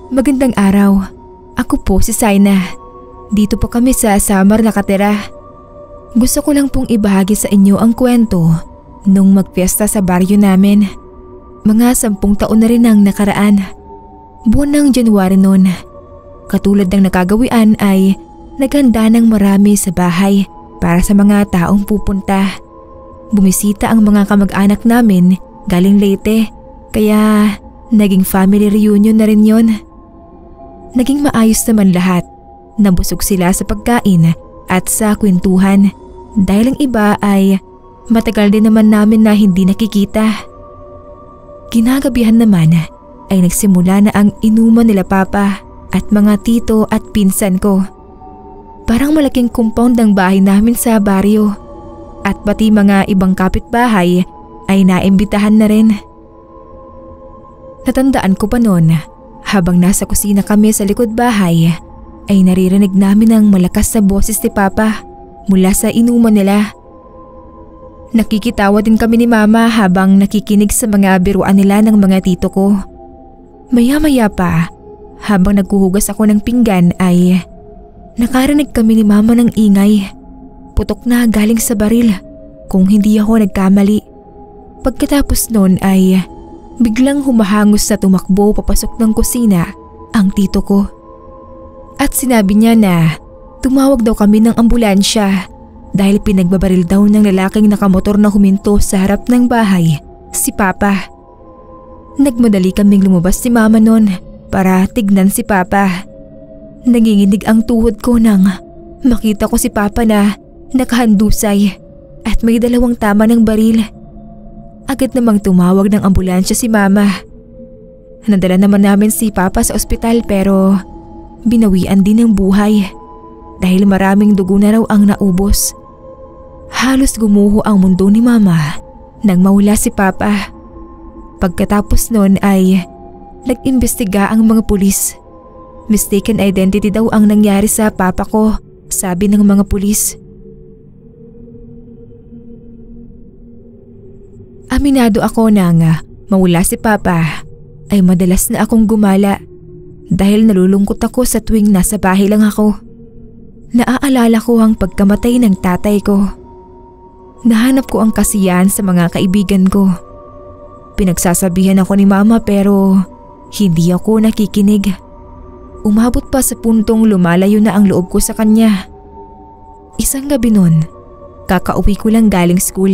Magandang araw. Ako po si Saina. Dito po kami sa Samar nakatira. Gusto ko lang pong ibahagi sa inyo ang kwento nung magpiesta sa baryo namin. Mga 10 taon na rin ang nakaraan. Buwan ng January noon. Katulad ng nakagawian ay naghanda ng marami sa bahay para sa mga taong pupunta. Bumisita ang mga kamag-anak namin galing Leyte, kaya naging family reunion na rin yon. Naging maayos naman lahat. Nabusog sila sa pagkain at sa kwentuhan dahil ang iba ay matagal din naman namin na hindi nakikita. Kinagabihan naman ay nagsimula na ang inuman nila papa at mga tito at pinsan ko. Parang malaking compound ng bahay namin sa baryo at pati mga ibang kapitbahay ay naimbitahan na rin. Natandaan ko pa noon, habang nasa kusina kami sa likod bahay, ay naririnig namin ang malakas na boses ni Papa mula sa inuman nila. Nakikitawa din kami ni Mama habang nakikinig sa mga biruan nila ng mga tito ko. Maya-maya pa, habang naghuhugas ako ng pinggan ay nakarinig kami ni Mama ng ingay. Putok na galing sa baril kung hindi ako nagkamali. Pagkatapos noon ay biglang humahangos na tumakbo papasok ng kusina ang tito ko. At sinabi niya na tumawag daw kami ng ambulansya dahil pinagbabaril daw ng lalaking nakamotor na huminto sa harap ng bahay, si Papa. Nagmadali kaming lumabas si Mama noon para tignan si Papa. Nanginginig ang tuhod ko nang makita ko si Papa na nakahandusay at may 2 tama ng baril. Agad namang tumawag ng ambulansya si Mama. Nadala naman namin si Papa sa ospital pero binawian din ng buhay dahil maraming dugo na raw ang naubos. Halos gumuho ang mundo ni Mama nang mawala si Papa. Pagkatapos noon ay nag-imbestiga ang mga pulis. Mistaken identity daw ang nangyari sa papa ko, sabi ng mga pulis. Aminado ako na mawala si Papa ay madalas na akong gumala dahil nalulungkot ako sa tuwing nasa bahay lang ako. Naaalala ko ang pagkamatay ng tatay ko. Nahanap ko ang kasiyahan sa mga kaibigan ko. Pinagsasabihan ako ni Mama pero hindi ako nakikinig. Umabot pa sa puntong lumalayo na ang loob ko sa kanya. Isang gabi nun, kakauwi ko lang galing school.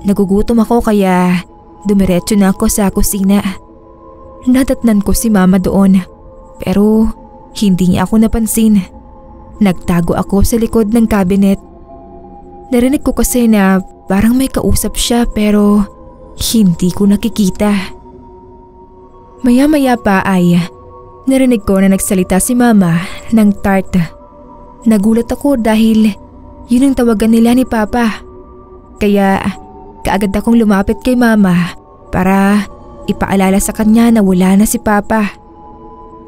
Nagugutom ako kaya dumiretso na ako sa kusina. Nadatnan ko si Mama doon pero hindi niya ako napansin. Nagtago ako sa likod ng cabinet. Narinig ko kasi na parang may kausap siya pero hindi ko nakikita. Maya-maya pa ay narinig ko na nagsalita si Mama ng tart. Nagulat ako dahil yun ang tawagan nila ni Papa. Kaya kaagad akong lumapit kay Mama para ipaalala sa kanya na wala na si Papa.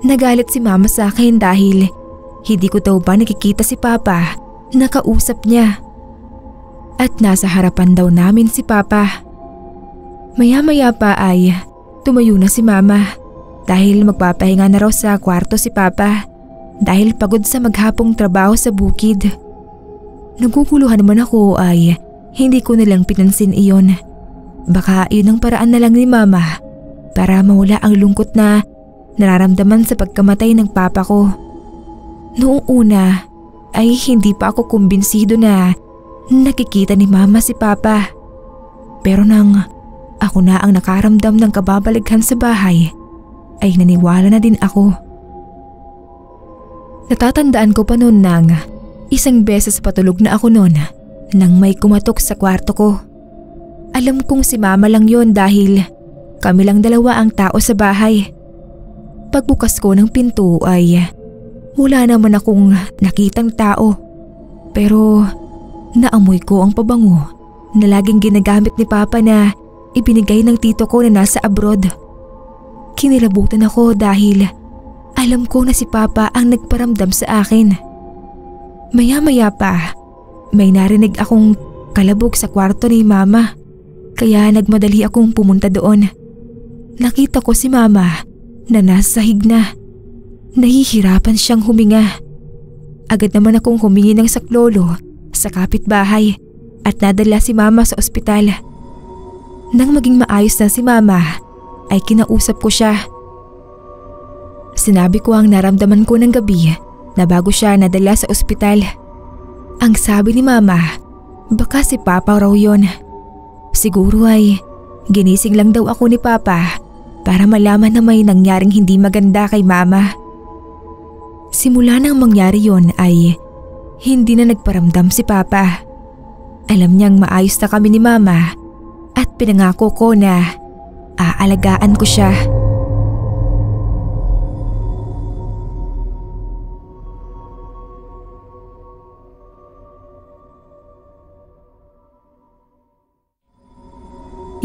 Nagalit si Mama sa akin dahil hindi ko daw ba nakikita si Papa na kausap niya. At nasa harapan daw namin si Papa. Maya-maya pa ay tumayo na si Mama dahil magpapahinga na raw sa kwarto si Papa dahil pagod sa maghapong trabaho sa bukid. Naguguluhan naman ako ay hindi ko nalang pinansin iyon. Baka yun ang paraan na lang ni Mama para mawala ang lungkot na nararamdaman sa pagkamatay ng papa ko. Noong una ay hindi pa ako kumbinsido na nakikita ni Mama si Papa. Pero nang ako na ang nakaramdam ng kababalighan sa bahay ay naniwala na din ako. Natatandaan ko pa noon nang isang beses patulog na ako noon nang may kumatok sa kwarto ko. Alam kong si Mama lang yon dahil kami lang 2 ang tao sa bahay. Pagbukas ko ng pinto ay wala naman akong nakitang tao. Pero naamoy ko ang pabango na laging ginagamit ni Papa na ibinigay ng tito ko na nasa abroad. Kinilabutan ako dahil alam ko na si Papa ang nagparamdam sa akin. Maya-maya pa, may narinig akong kalabog sa kwarto ni Mama kaya nagmadali akong pumunta doon. Nakita ko si Mama na nasa sahig na. Nahihirapan siyang huminga. Agad naman akong humingi ng saklolo sa kapitbahay at nadala si Mama sa ospital. Nang maging maayos na si Mama ay kinausap ko siya. Sinabi ko ang naramdaman ko ng gabi na bago siya nadala sa ospital. Ang sabi ni Mama, baka si Papa raw yun. Siguro ay ginising lang daw ako ni Papa para malaman na may nangyaring hindi maganda kay Mama. Simula nang mangyari yon ay hindi na nagparamdam si Papa. Alam niyang maayos na kami ni Mama at pinangako ko na aalagaan ko siya.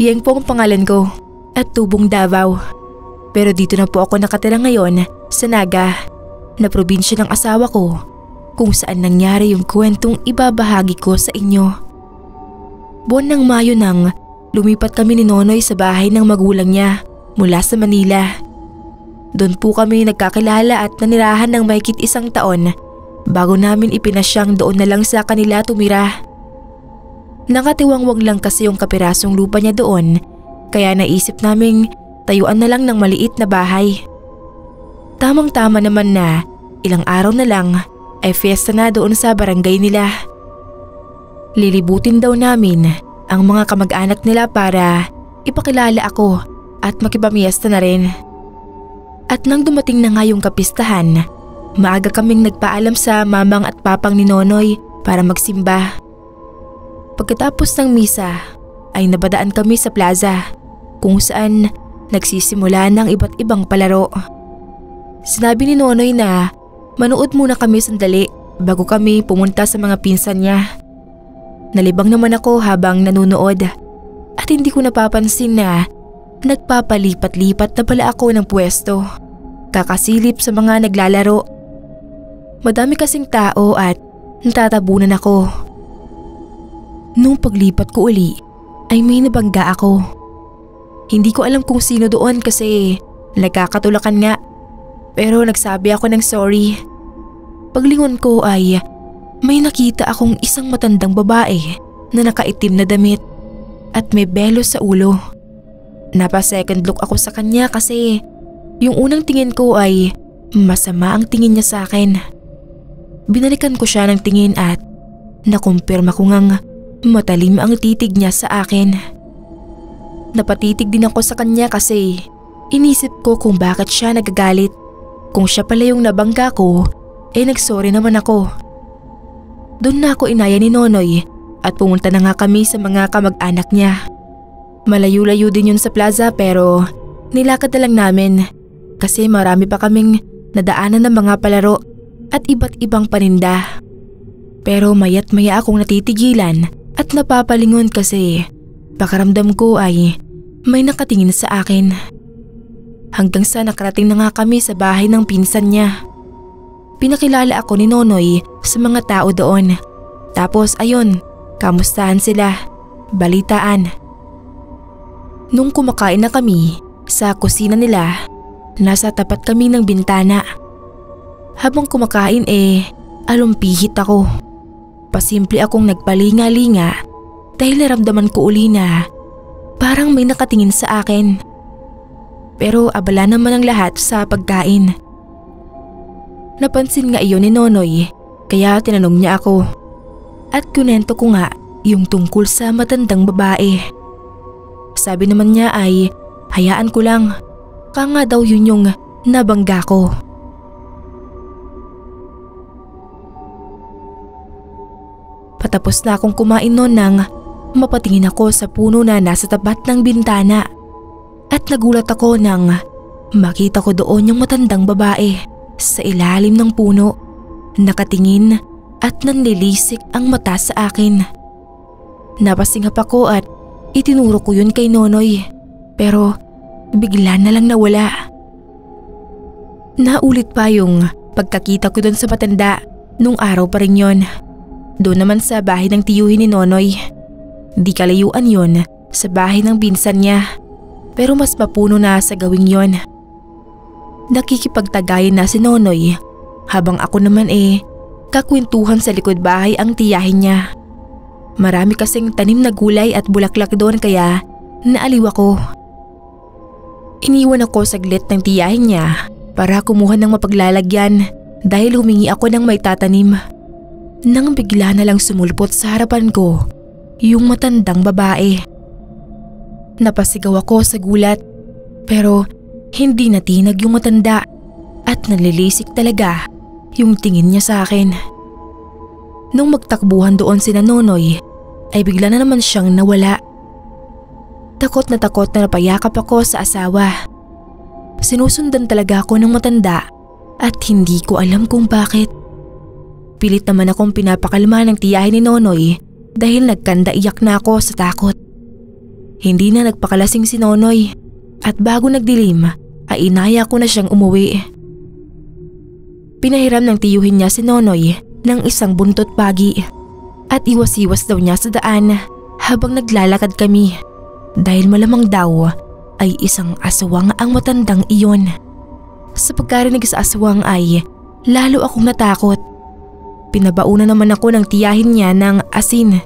Yang po ang pangalan ko at tubong Davao. Pero dito na po ako nakatira ngayon sa Naga, na probinsya ng asawa ko, kung saan nangyari yung kwentong ibabahagi ko sa inyo. Buwan ng Mayo nang lumipat kami ni Nonoy sa bahay ng magulang niya mula sa Manila. Doon po kami nagkakilala at nanirahan ng mahigit 1 taon bago namin ipinasyang doon na lang sa kanila tumira. Nakatiwangwag lang kasi yung kapirasong lupa niya doon, kaya naisip naming tayuan na lang ng maliit na bahay. Tamang-tama naman na ilang araw na lang ay fiesta na doon sa barangay nila. Lilibutin daw namin ang mga kamag-anak nila para ipakilala ako at makipamiesta na rin. At nang dumating na nga yung kapistahan, maaga kaming nagpaalam sa mamang at papang ni Nonoy para magsimba. Pagkatapos ng misa ay nabadaan kami sa plaza kung saan nagsisimula ng iba't ibang palaro. Sinabi ni Nonoy na manood muna kami sandali bago kami pumunta sa mga pinsan niya. Nalibang naman ako habang nanunood at hindi ko napapansin na nagpapalipat-lipat na pala ako ng pwesto, kakasilip sa mga naglalaro. Madami kasing tao at natatabunan ako. Nung paglipat ko uli ay may nabangga ako. Hindi ko alam kung sino doon kasi nagkakatulakan nga, pero nagsabi ako ng sorry. Paglingon ko ay may nakita akong isang matandang babae na nakaitim na damit at may belo sa ulo. Napa-second look ako sa kanya kasi yung unang tingin ko ay masama ang tingin niya sa akin. Binalikan ko siya ng tingin at nakumpirma ko ngang matalim ang titig niya sa akin. Napatitig din ako sa kanya kasi inisip ko kung bakit siya nagagalit. Kung siya pala yung nabangga ko, nagsorry naman ako. Doon na ako inaya ni Nonoy at pumunta na nga kami sa mga kamag-anak niya. Malayo-layo din yun sa plaza pero nilakad na lang namin kasi marami pa kaming nadaanan ng mga palaro at iba't ibang paninda. Pero maya't maya akong natitigilan at napapalingon kasi pakiramdam ko ay may nakatingin sa akin. Hanggang sa nakarating na nga kami sa bahay ng pinsan niya. Pinakilala ako ni Nonoy sa mga tao doon. Tapos ayun, kamustahan sila, balitaan. Nung kumakain na kami sa kusina nila, nasa tapat kami ng bintana. Habang kumakain alumpihit ako. Pasimple akong nagpalinga-linga dahil naramdaman ko uli na parang may nakatingin sa akin. Pero abala naman ang lahat sa pagkain. Napansin nga iyon ni Nonoy kaya tinanong niya ako. At kunento ko nga yung tungkol sa matandang babae. Sabi naman niya ay hayaan ko lang, nga daw yun yung nabangga ko. Patapos na akong kumain noon nang mapatingin ako sa puno na nasa tapat ng bintana. At nagulat ako nang makita ko doon yung matandang babae sa ilalim ng puno, nakatingin at nanlilisik ang mata sa akin. Napasingap ako at itinuro ko yun kay Nonoy pero bigla na lang nawala. Naulit pa yung pagkakita ko doon sa matanda nung araw pa rin yon. Doon naman sa bahay ng tiyuhin ni Nonoy. Di kalayuan yon sa bahay ng pinsan niya pero mas mapuno na sa gawing yon. Nakikipagtagayan na si Nonoy habang ako naman kakwentuhan sa likod bahay ang tiyahin niya. Marami kasing tanim na gulay at bulaklak doon kaya naaliw ako. Iniwan ako saglit ng tiyahin niya para kumuha ng mapaglalagyan dahil humingi ako ng may tatanim. Nang bigla na lang sumulpot sa harapan ko yung matandang babae. Napasigaw ako sa gulat pero hindi natinag yung matanda at nalilisik talaga yung tingin niya sa akin. Nung magtakbuhan doon sina Nonoy ay bigla na naman siyang nawala. Takot na napayakap ako sa asawa. Sinusundan talaga ako ng matanda at hindi ko alam kung bakit. Pilit naman akong pinapakalma ng tiyahin ni Nonoy dahil nagkanda iyak na ako sa takot. Hindi na nagpakalasing si Nonoy at bago nagdilim ay inaya ko na siyang umuwi. Pinahiram ng tiyuhin niya si Nonoy ng isang buntot pagi at iwas-iwas daw niya sa daan habang naglalakad kami dahil malamang daw ay isang aswang ang matandang iyon. Sa pagkarinig sa aswang ay lalo akong natakot. Pinabauna naman ako ng tiyahin niya ng asin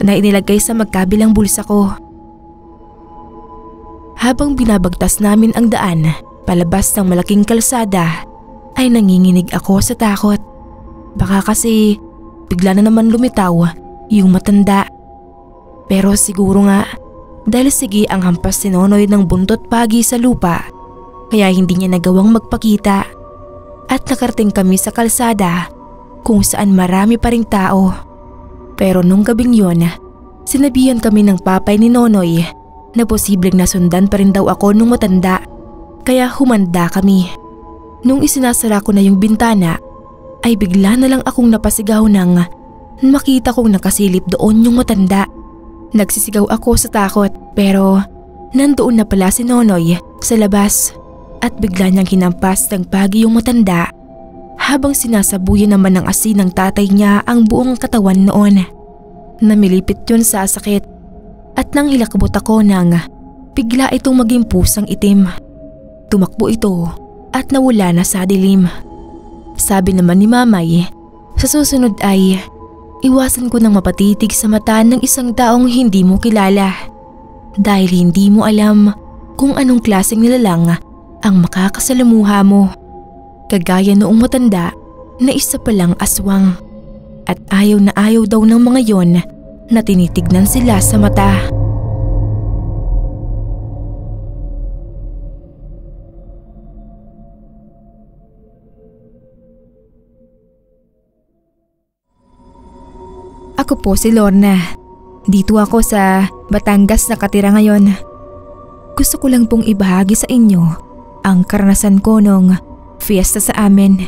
na inilagay sa magkabilang bulsa ko. Habang binabagtas namin ang daan palabas ng malaking kalsada ay nanginginig ako sa takot. Baka kasi bigla na naman lumitaw yung matanda. Pero siguro nga dahil sige ang hampas si Nonoy ng buntot pagi sa lupa kaya hindi niya nagawang magpakita at nakarating kami sa kalsada kung saan marami pa ring tao. Pero nung gabing yon, sinabihan kami ng papay ni Nonoy na posibleng nasundan pa rin daw ako nung matanda kaya humanda kami. Nung isinasara ko na yung bintana ay bigla na lang akong napasigaw nang makita kong nakasilip doon yung matanda. Nagsisigaw ako sa takot pero nandoon na pala si Nonoy sa labas at bigla niyang hinampas ng pagi yung matanda habang sinasabuyan naman ng asin ng tatay niya ang buong katawan noon. Namilipit yun sa sakit at nang hilakbot ako nang bigla itong maging pusang itim. Tumakbo ito at nawala na sa dilim. Sabi naman ni Mamay, sa susunod ay iwasan ko nang mapatitig sa mata ng isang taong hindi mo kilala dahil hindi mo alam kung anong klaseng nilalang ang makakasalamuha mo. Kagaya noong matanda na isa palang aswang at ayaw na ayaw daw ng mga yon na tinitignan sila sa mata. Ako po si Lorna. Dito ako sa Batangas nakatira ngayon. Gusto ko lang pong ibahagi sa inyo ang karanasan ko nung fiesta sa amin.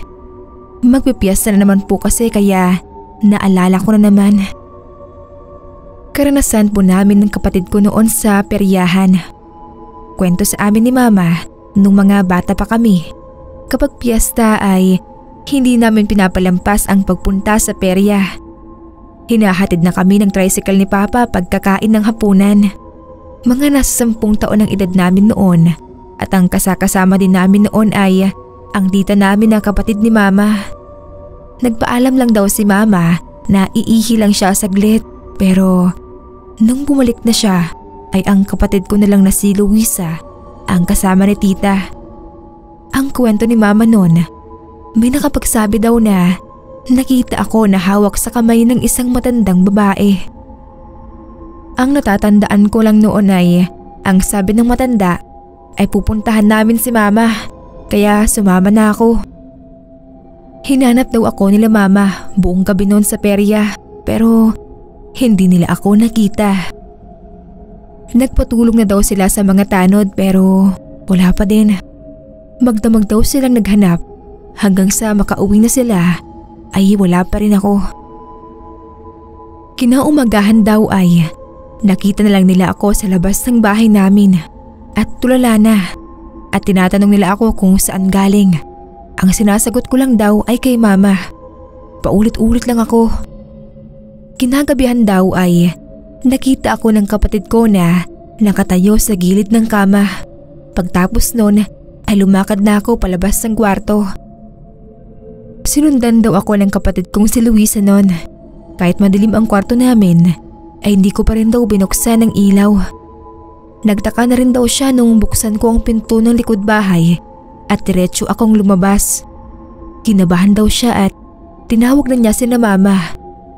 Magpipiesta na naman po kasi kaya naalala ko na naman. Karanasan po namin ng kapatid ko noon sa peryahan. Kwento sa amin ni Mama nung mga bata pa kami. Kapag piyesta ay hindi namin pinapalampas ang pagpunta sa perya. Hinahatid na kami ng tricycle ni Papa pagkakain ng hapunan. Mga nasa 10 taon ang edad namin noon at ang kasakasama din namin noon ay ang tita namin na kapatid ni Mama. Nagpaalam lang daw si Mama na iihi lang siya saglit pero nung bumalik na siya ay ang kapatid ko na lang na si Luisa ang kasama ni tita. Ang kwento ni Mama noon, may nakapagsabi daw na nakita ako na hawak sa kamay ng isang matandang babae. Ang natatandaan ko lang noon ay ang sabi ng matanda ay pupuntahan namin si Mama kaya sumama na ako. Hinanap daw ako nila Mama buong gabi noon sa perya pero hindi nila ako nakita. Nagpatulong na daw sila sa mga tanod pero wala pa din. Magdamag daw silang naghanap hanggang sa makauwi na sila ay wala pa rin ako. Kinaumagahan daw ay nakita na lang nila ako sa labas ng bahay namin at tulala na at tinatanong nila ako kung saan galing. Ang sinasagot ko lang daw ay kay Mama. Paulit-ulit lang ako. Kinagabihan daw ay nakita ako ng kapatid ko na nakatayo sa gilid ng kama. Pagtapos nun ay lumakad na ako palabas ng kwarto. Sinundan daw ako ng kapatid kong si Luisa noon. Kahit madilim ang kwarto namin, ay hindi ko pa rin daw binuksan ang ilaw. Nagtaka na rin daw siya nung buksan ko ang pinto ng likod bahay at diretso akong lumabas. Kinabahan daw siya at tinawag na niya sina mama.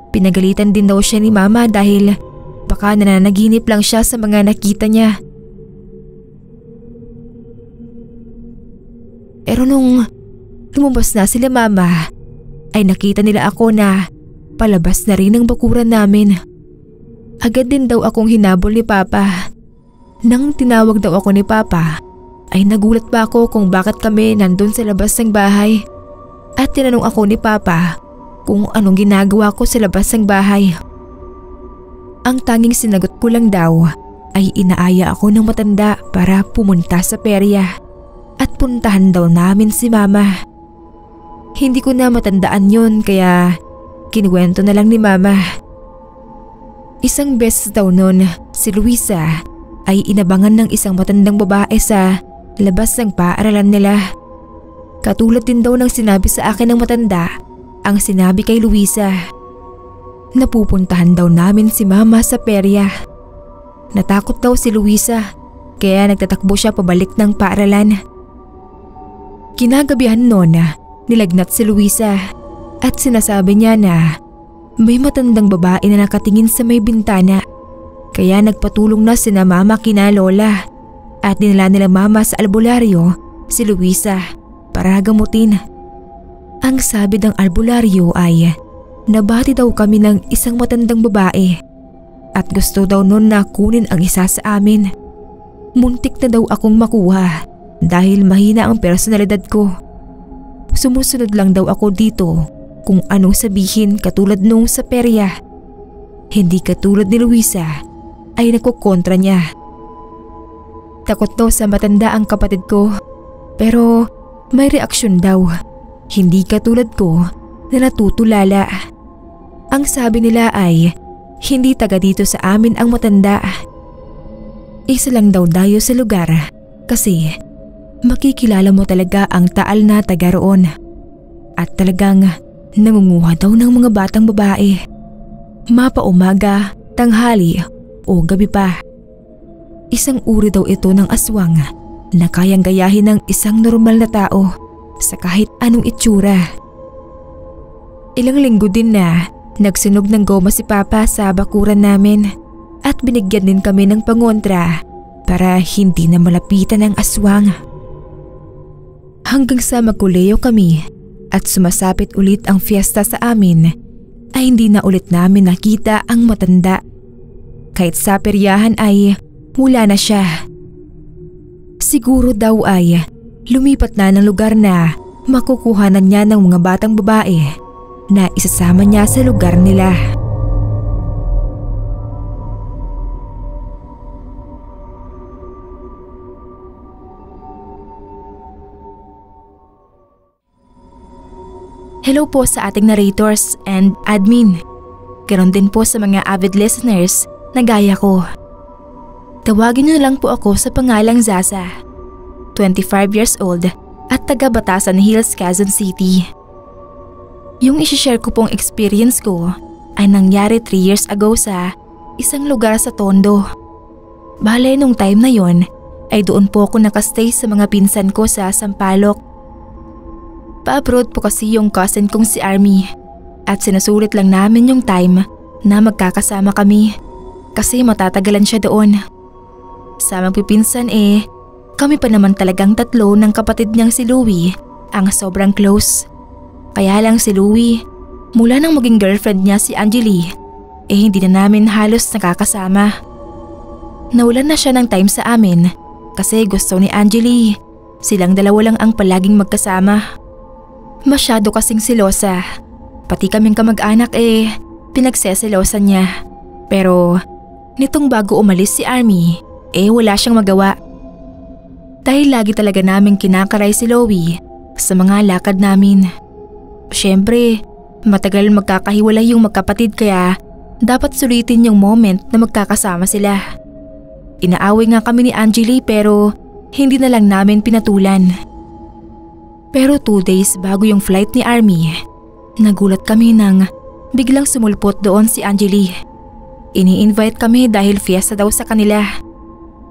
Pinagalitan din daw siya ni mama dahil baka nananaginip lang siya sa mga nakita niya. Pero nung lumabas na sila mama, ay nakita nila ako na palabas na rin ang bakuran namin. Agad din daw akong hinabol ni Papa. Nang tinawag daw ako ni Papa, ay nagulat pa ako kung bakit kami nandun sa labas ng bahay. At tinanong ako ni Papa kung anong ginagawa ko sa labas ng bahay. Ang tanging sinagot ko lang daw ay inaaya ako ng matanda para pumunta sa perya at puntahan daw namin si Mama. Hindi ko na matandaan yun kaya kinuwento na lang ni Mama. Isang beses daw nun si Luisa ay inabangan ng isang matandang babae sa labas ng paaralan nila. Katulad din daw ng sinabi sa akin ng matanda ang sinabi kay Luisa. Napupuntahan daw namin si Mama sa perya. Natakot daw si Luisa kaya nagtatakbo siya pabalik ng paaralan. Kinagabihan noon nilagnat si Luisa at sinasabi niya na may matandang babae na nakatingin sa may bintana. Kaya nagpatulong na sina Mama kina Lola at dinala nila Mama sa albularyo si Luisa para gamutin. Ang sabi ng albularyo ay nabati daw kami ng isang matandang babae at gusto daw nun na kunin ang isa sa amin. Muntik na daw akong makuha dahil mahina ang personalidad ko. Sumusunod lang daw ako dito kung anong sabihin katulad nung sa perya. Hindi katulad ni Luisa ay nakukontra niya. Takot daw sa matanda ang kapatid ko pero may reaksyon daw. Hindi katulad ko na natutulala. Ang sabi nila ay hindi taga dito sa amin ang matanda. Isa lang daw dayo sa lugar kasi makikilala mo talaga ang taal na taga roon. At talagang nangunguha daw ng mga batang babae. Mapaumaga, tanghali o gabi pa. Isang uri daw ito ng aswang na kayang gayahin ng isang normal na tao sa kahit anong itsura. Ilang linggo din na nagsunog ng goma si Papa sa bakuran namin at binigyan din kami ng pangontra para hindi na malapitan ng aswang. Hanggang sa magkuleo kami at sumasapit ulit ang fiesta sa amin ay hindi na ulit namin nakita ang matanda. Kahit sa peryahan ay wala na siya. Siguro daw ay lumipat na ng lugar na makukuhanan niya ng mga batang babae na isasama niya sa lugar nila. Hello po sa ating narrators and admin. Ganon din po sa mga avid listeners na gaya ko. Tawagin niyo na lang po ako sa pangalang Zaza. 25 years old at taga Batasan Hills, Quezon City. Yung isishare ko pong experience ko ay nangyari 3 years ago sa isang lugar sa Tondo. Bale nung time na yon ay doon po ako nakastay sa mga pinsan ko sa Sampaloc. Pa-abroad po kasi yung cousin kong si Army at sinusulit lang namin yung time na magkakasama kami kasi matatagalan siya doon. Sa magpipinsan kami pa naman talagang tatlo ng kapatid niyang si Louie ang sobrang close. Kaya lang si Louie, mula nang maging girlfriend niya si Angeli, hindi na namin halos nakakasama. Nawalan na siya ng time sa amin kasi gusto ni Angeli, silang dalawa lang ang palaging magkasama. Masyado kasing silosa, pati kaming kamag-anak pinagseselosan niya. Pero nitong bago umalis si Army, wala siyang magawa. Dahil lagi talaga namin kinakaray si Louie sa mga lakad namin. Siyempre, matagal magkakahiwalay yung magkapatid kaya dapat sulitin yung moment na magkakasama sila. Inaaway nga kami ni Angeli pero hindi na lang namin pinatulan. Pero 2 days bago yung flight ni Army, nagulat kami nang biglang sumulpot doon si Angeli. Ini-invite kami dahil fiesta daw sa kanila.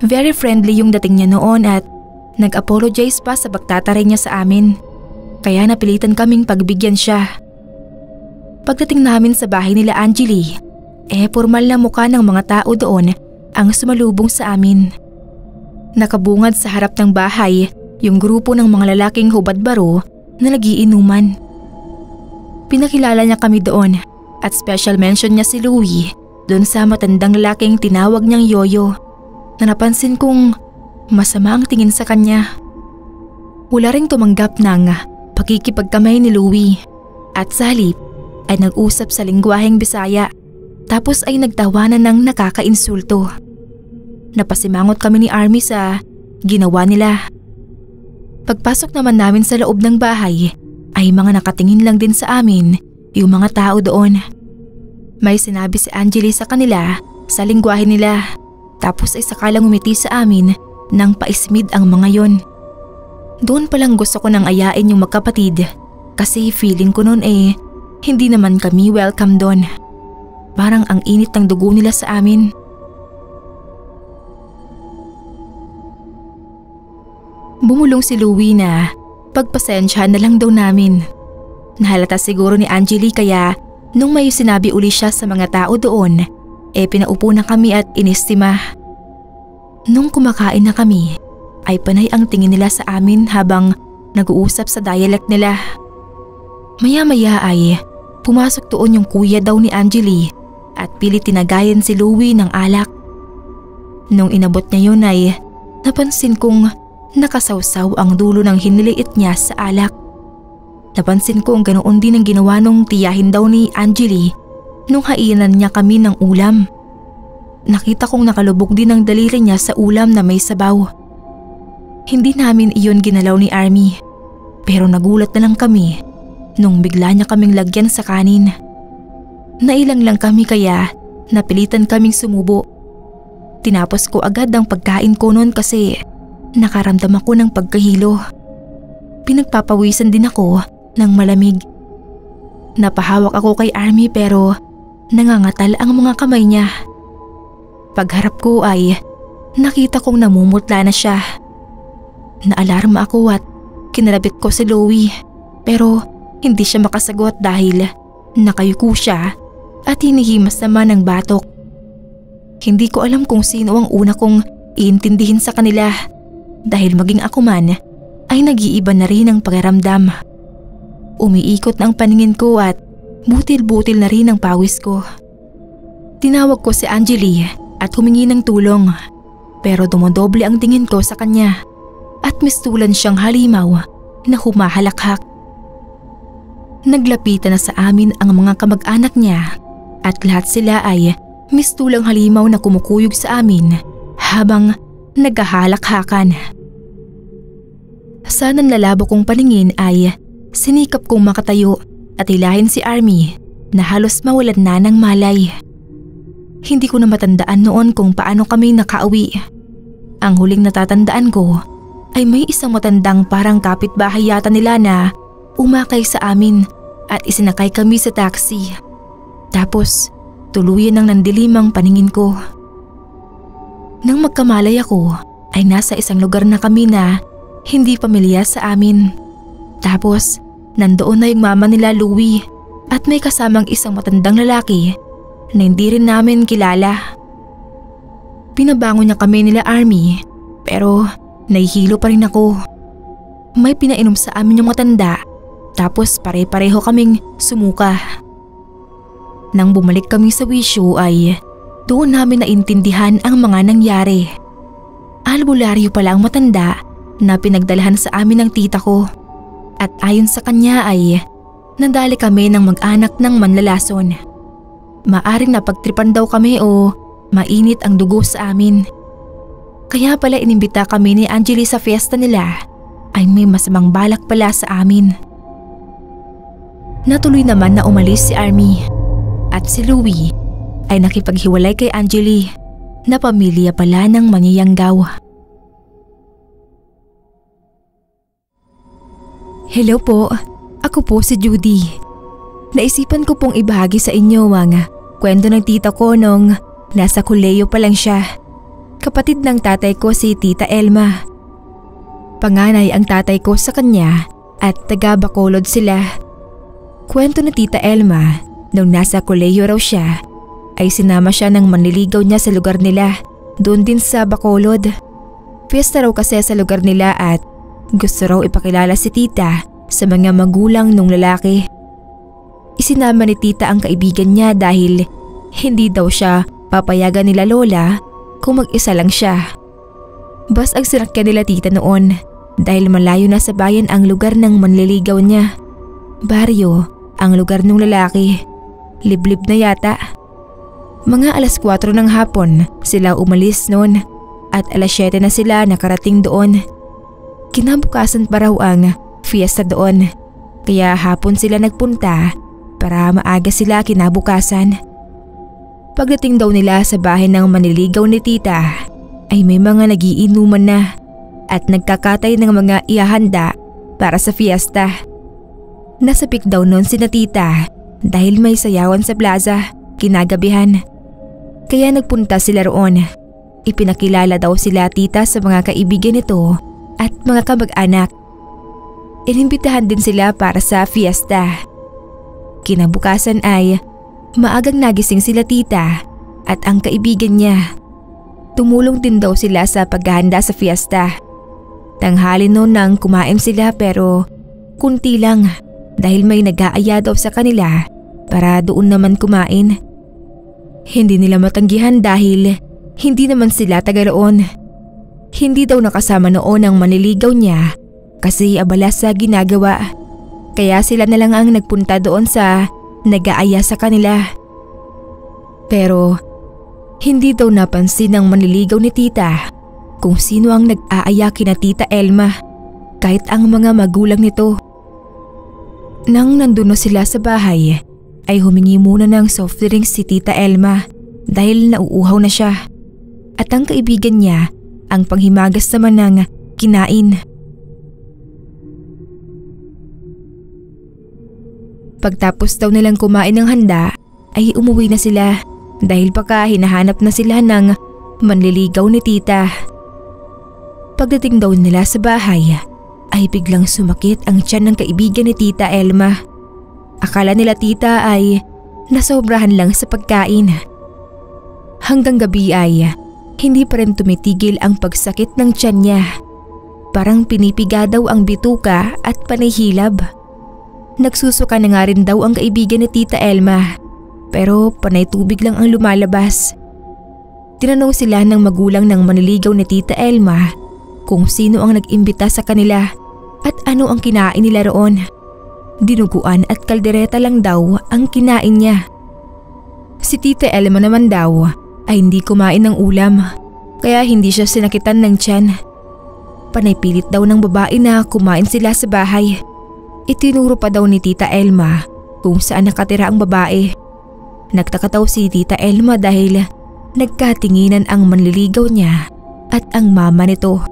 Very friendly yung dating niya noon at nag-apologize pa sa pagtataray niya sa amin. Kaya napilitan kaming pagbigyan siya. Pagdating namin sa bahay nila Angeli, formal na mukha ng mga tao doon ang sumalubong sa amin. Nakabungad sa harap ng bahay yung grupo ng mga lalaking hubad-baro na nagiinuman. Pinakilala niya kami doon at special mention niya si Louie doon sa matandang lalaking tinawag niyang Yoyo na napansin kong masama ang tingin sa kanya. Wala ring tumanggap ng pakikipagkamay ni Louie at sa halip ay nag-usap sa lingwaheng Bisaya tapos ay nagtawanan ng nakakainsulto. Napasimangot kami ni Army sa ginawa nila. Pagpasok naman namin sa loob ng bahay ay mga nakatingin lang din sa amin yung mga tao doon. May sinabi si Angeli sa kanila sa lingwahe nila tapos ay sakalang umiti sa amin nang paismid ang mga yon. Doon palang gusto ko nang ayain yung magkapatid kasi feeling ko noon hindi naman kami welcome doon. Parang ang init ng dugo nila sa amin. Bumulong si Louie na pagpasensyahan na lang daw namin. Nahalata siguro ni Angeli kaya nung may sinabi uli siya sa mga tao doon, pinaupo na kami at inestima. Nung kumakain na kami, ay panay ang tingin nila sa amin habang nag-uusap sa dialect nila. Maya-maya ay pumasok doon yung kuya daw ni Angeli at pilit tinagayan si Louie ng alak. Nung inabot niya yun ay napansin kong nakasawsaw ang dulo ng hiniliit niya sa alak. Napansin ko ang ganoon din ang ginawa nung tiyahin daw ni Angeli nung hainan niya kami ng ulam. Nakita kong nakalubog din ang daliri niya sa ulam na may sabaw. Hindi namin iyon ginalaw ni Army pero nagulat na lang kami nung bigla niya kaming lagyan sa kanin. Nailang lang kami kaya napilitan kaming sumubo. Tinapos ko agad ang pagkain ko noon kasi nakaramdam ako ng pagkahilo. Pinagpapawisan din ako ng malamig. Napahawak ako kay Army pero nangangatal ang mga kamay niya. Pagharap ko ay nakita kong namumutla na siya. Naalarma ako at kinalabit ko si Louie pero hindi siya makasagot dahil nakayuko siya at hinihimas naman ng batok. Hindi ko alam kung sino ang una kong iintindihin sa kanila dahil maging ako man ay nag-iiba na rin ang pakiramdam. Umiikot na ang paningin ko at butil-butil na rin ang pawis ko. Tinawag ko si Angeli at humingi ng tulong pero dumodoble ang tingin ko sa kanya at mistulan siyang halimaw na humahalakhak. Naglapitan na sa amin ang mga kamag-anak niya at lahat sila ay mistulang halimaw na kumukuyog sa amin habang naghahalakhakan. Sa nanlalabo kong paningin ay sinikap kong makatayo at hilahin si Army na halos mawalan na ng malay. Hindi ko na matandaan noon kung paano kami nakauwi. Ang huling natatandaan ko ay may isang matandang parang kapitbahay yata nila na umakay sa amin at isinakay kami sa taxi. Tapos tuluyan ng nandilimang paningin ko. Nang magkamalay ako ay nasa isang lugar na kami na hindi pamilyar sa amin. Tapos nandoon na yung mama nila Louie at may kasamang isang matandang lalaki na hindi rin namin kilala. Pinabangon niya kami nila Army pero nahihilo pa rin ako. May pinainom sa amin yung matanda tapos pare-pareho kaming sumuka. Nang bumalik kami sa wisyo ay doon namin naintindihan ang mga nangyari. Albularyo pala ang matanda na pinagdalhan sa amin ng tita ko at ayon sa kanya ay nadali kami ng mag-anak ng manlalason. Maaring napagtripan daw kami o mainit ang dugo sa amin. Kaya pala inimbita kami ni Angeli sa fiesta nila ay may masamang balak pala sa amin. Natuloy naman na umalis si Army at si Louie ay nakipaghiwalay kay Angeli na pamilya pala ng Manyayanggaw. Hello po, ako po si Judy. Naisipan ko pong ibahagi sa inyo ang kwento ng tita ko nung nasa kolehiyo pa lang siya. Kapatid ng tatay ko si Tita Elma. Panganay ang tatay ko sa kanya at taga Bacolod sila. Kwento ni Tita Elma, nung nasa kolehiyo raw siya, ay sinama siya ng manliligaw niya sa lugar nila, doon din sa Bacolod. Fiesta raw kasi sa lugar nila at gusto raw ipakilala si tita sa mga magulang nung lalaki. Isinama ni tita ang kaibigan niya dahil hindi daw siya papayagan nila lola kung mag-isa lang siya. Bus ang sinakyan nila tita noon dahil malayo na sa bayan ang lugar ng manliligaw niya. Baryo ang lugar ng lalaki. Liblib na yata. Mga 4:00 ng hapon sila umalis noon at 7:00 na sila nakarating doon. Kinabukasan pa raw ang fiesta doon, kaya hapon sila nagpunta para maaga sila kinabukasan. Pagdating daw nila sa bahay ng manliligaw ni tita ay may mga nagiinuman na at nagkakatay ng mga ihahanda para sa fiesta. Nasapik daw noon sina tita dahil may sayawan sa plaza kinagabihan. Kaya nagpunta sila roon. Ipinakilala daw sila tita sa mga kaibigan nito at mga kamag-anak. Inimbitahan din sila para sa fiesta. Kinabukasan ay maagang nagising sila tita at ang kaibigan niya. Tumulong din daw sila sa paghahanda sa fiesta. Tanghali noon nang kumain sila pero kunti lang dahil may nag-aaya daw sa kanila para doon naman kumain. Hindi nila matanggihan dahil hindi naman sila taga roon. Hindi daw nakasama noon ang manliligaw niya kasi abala sa ginagawa. Kaya sila na lang ang nagpunta doon sa nag-aaya sa kanila. Pero hindi daw napansin ng manliligaw ni tita kung sino ang nag-aaya kina Tita Elma kahit ang mga magulang nito. Nang nandun na sila sa bahay ay humingi muna ng soft drinks si Tita Elma dahil nauuhaw na siya. At ang kaibigan niya ang panghimagas naman ng kinain. Pagtapos daw nilang kumain ng handa ay umuwi na sila dahil baka hinahanap na sila ng manliligaw ni tita. Pagdating daw nila sa bahay ay biglang sumakit ang tiyan ng kaibigan ni Tita Elma. Akala nila tita ay nasobrahan lang sa pagkain. Hanggang gabi ay hindi pa rin tumitigil ang pagsakit ng tiyan niya. Parang pinipiga daw ang bituka at panihilab. Nagsusuka na nga rin daw ang kaibigan ni Tita Elma pero panay tubig lang ang lumalabas. Tinanong sila ng magulang ng manliligaw ni Tita Elma kung sino ang nag-imbita sa kanila at ano ang kinain nila roon. Dinuguan at kaldereta lang daw ang kinain niya. Si Tita Elma naman daw ay hindi kumain ng ulam kaya hindi siya sinakitan ng tiyan. Panay pilit daw ng babae na kumain sila sa bahay. Itinuro pa daw ni Tita Elma kung saan nakatira ang babae. Nagtaka daw si Tita Elma dahil nagkatinginan ang manliligaw niya at ang mama nito.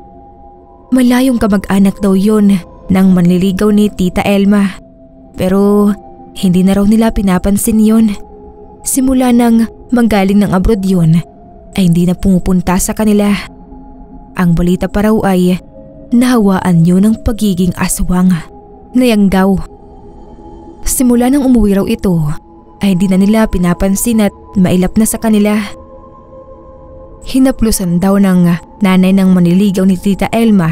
Malayong kamag-anak daw yun ng manliligaw ni Tita Elma. Pero hindi na raw nila pinapansin yun. Simula nang manggaling ng abroad yun ay hindi na pumupunta sa kanila. Ang balita pa raw ay nahawaan yun ng pagiging aswang. Nayanggaw. Simula nang umuwi raw ito ay di na nila pinapansin at mailap na sa kanila. Hinaplusan daw ng nanay ng manliligaw ni Tita Elma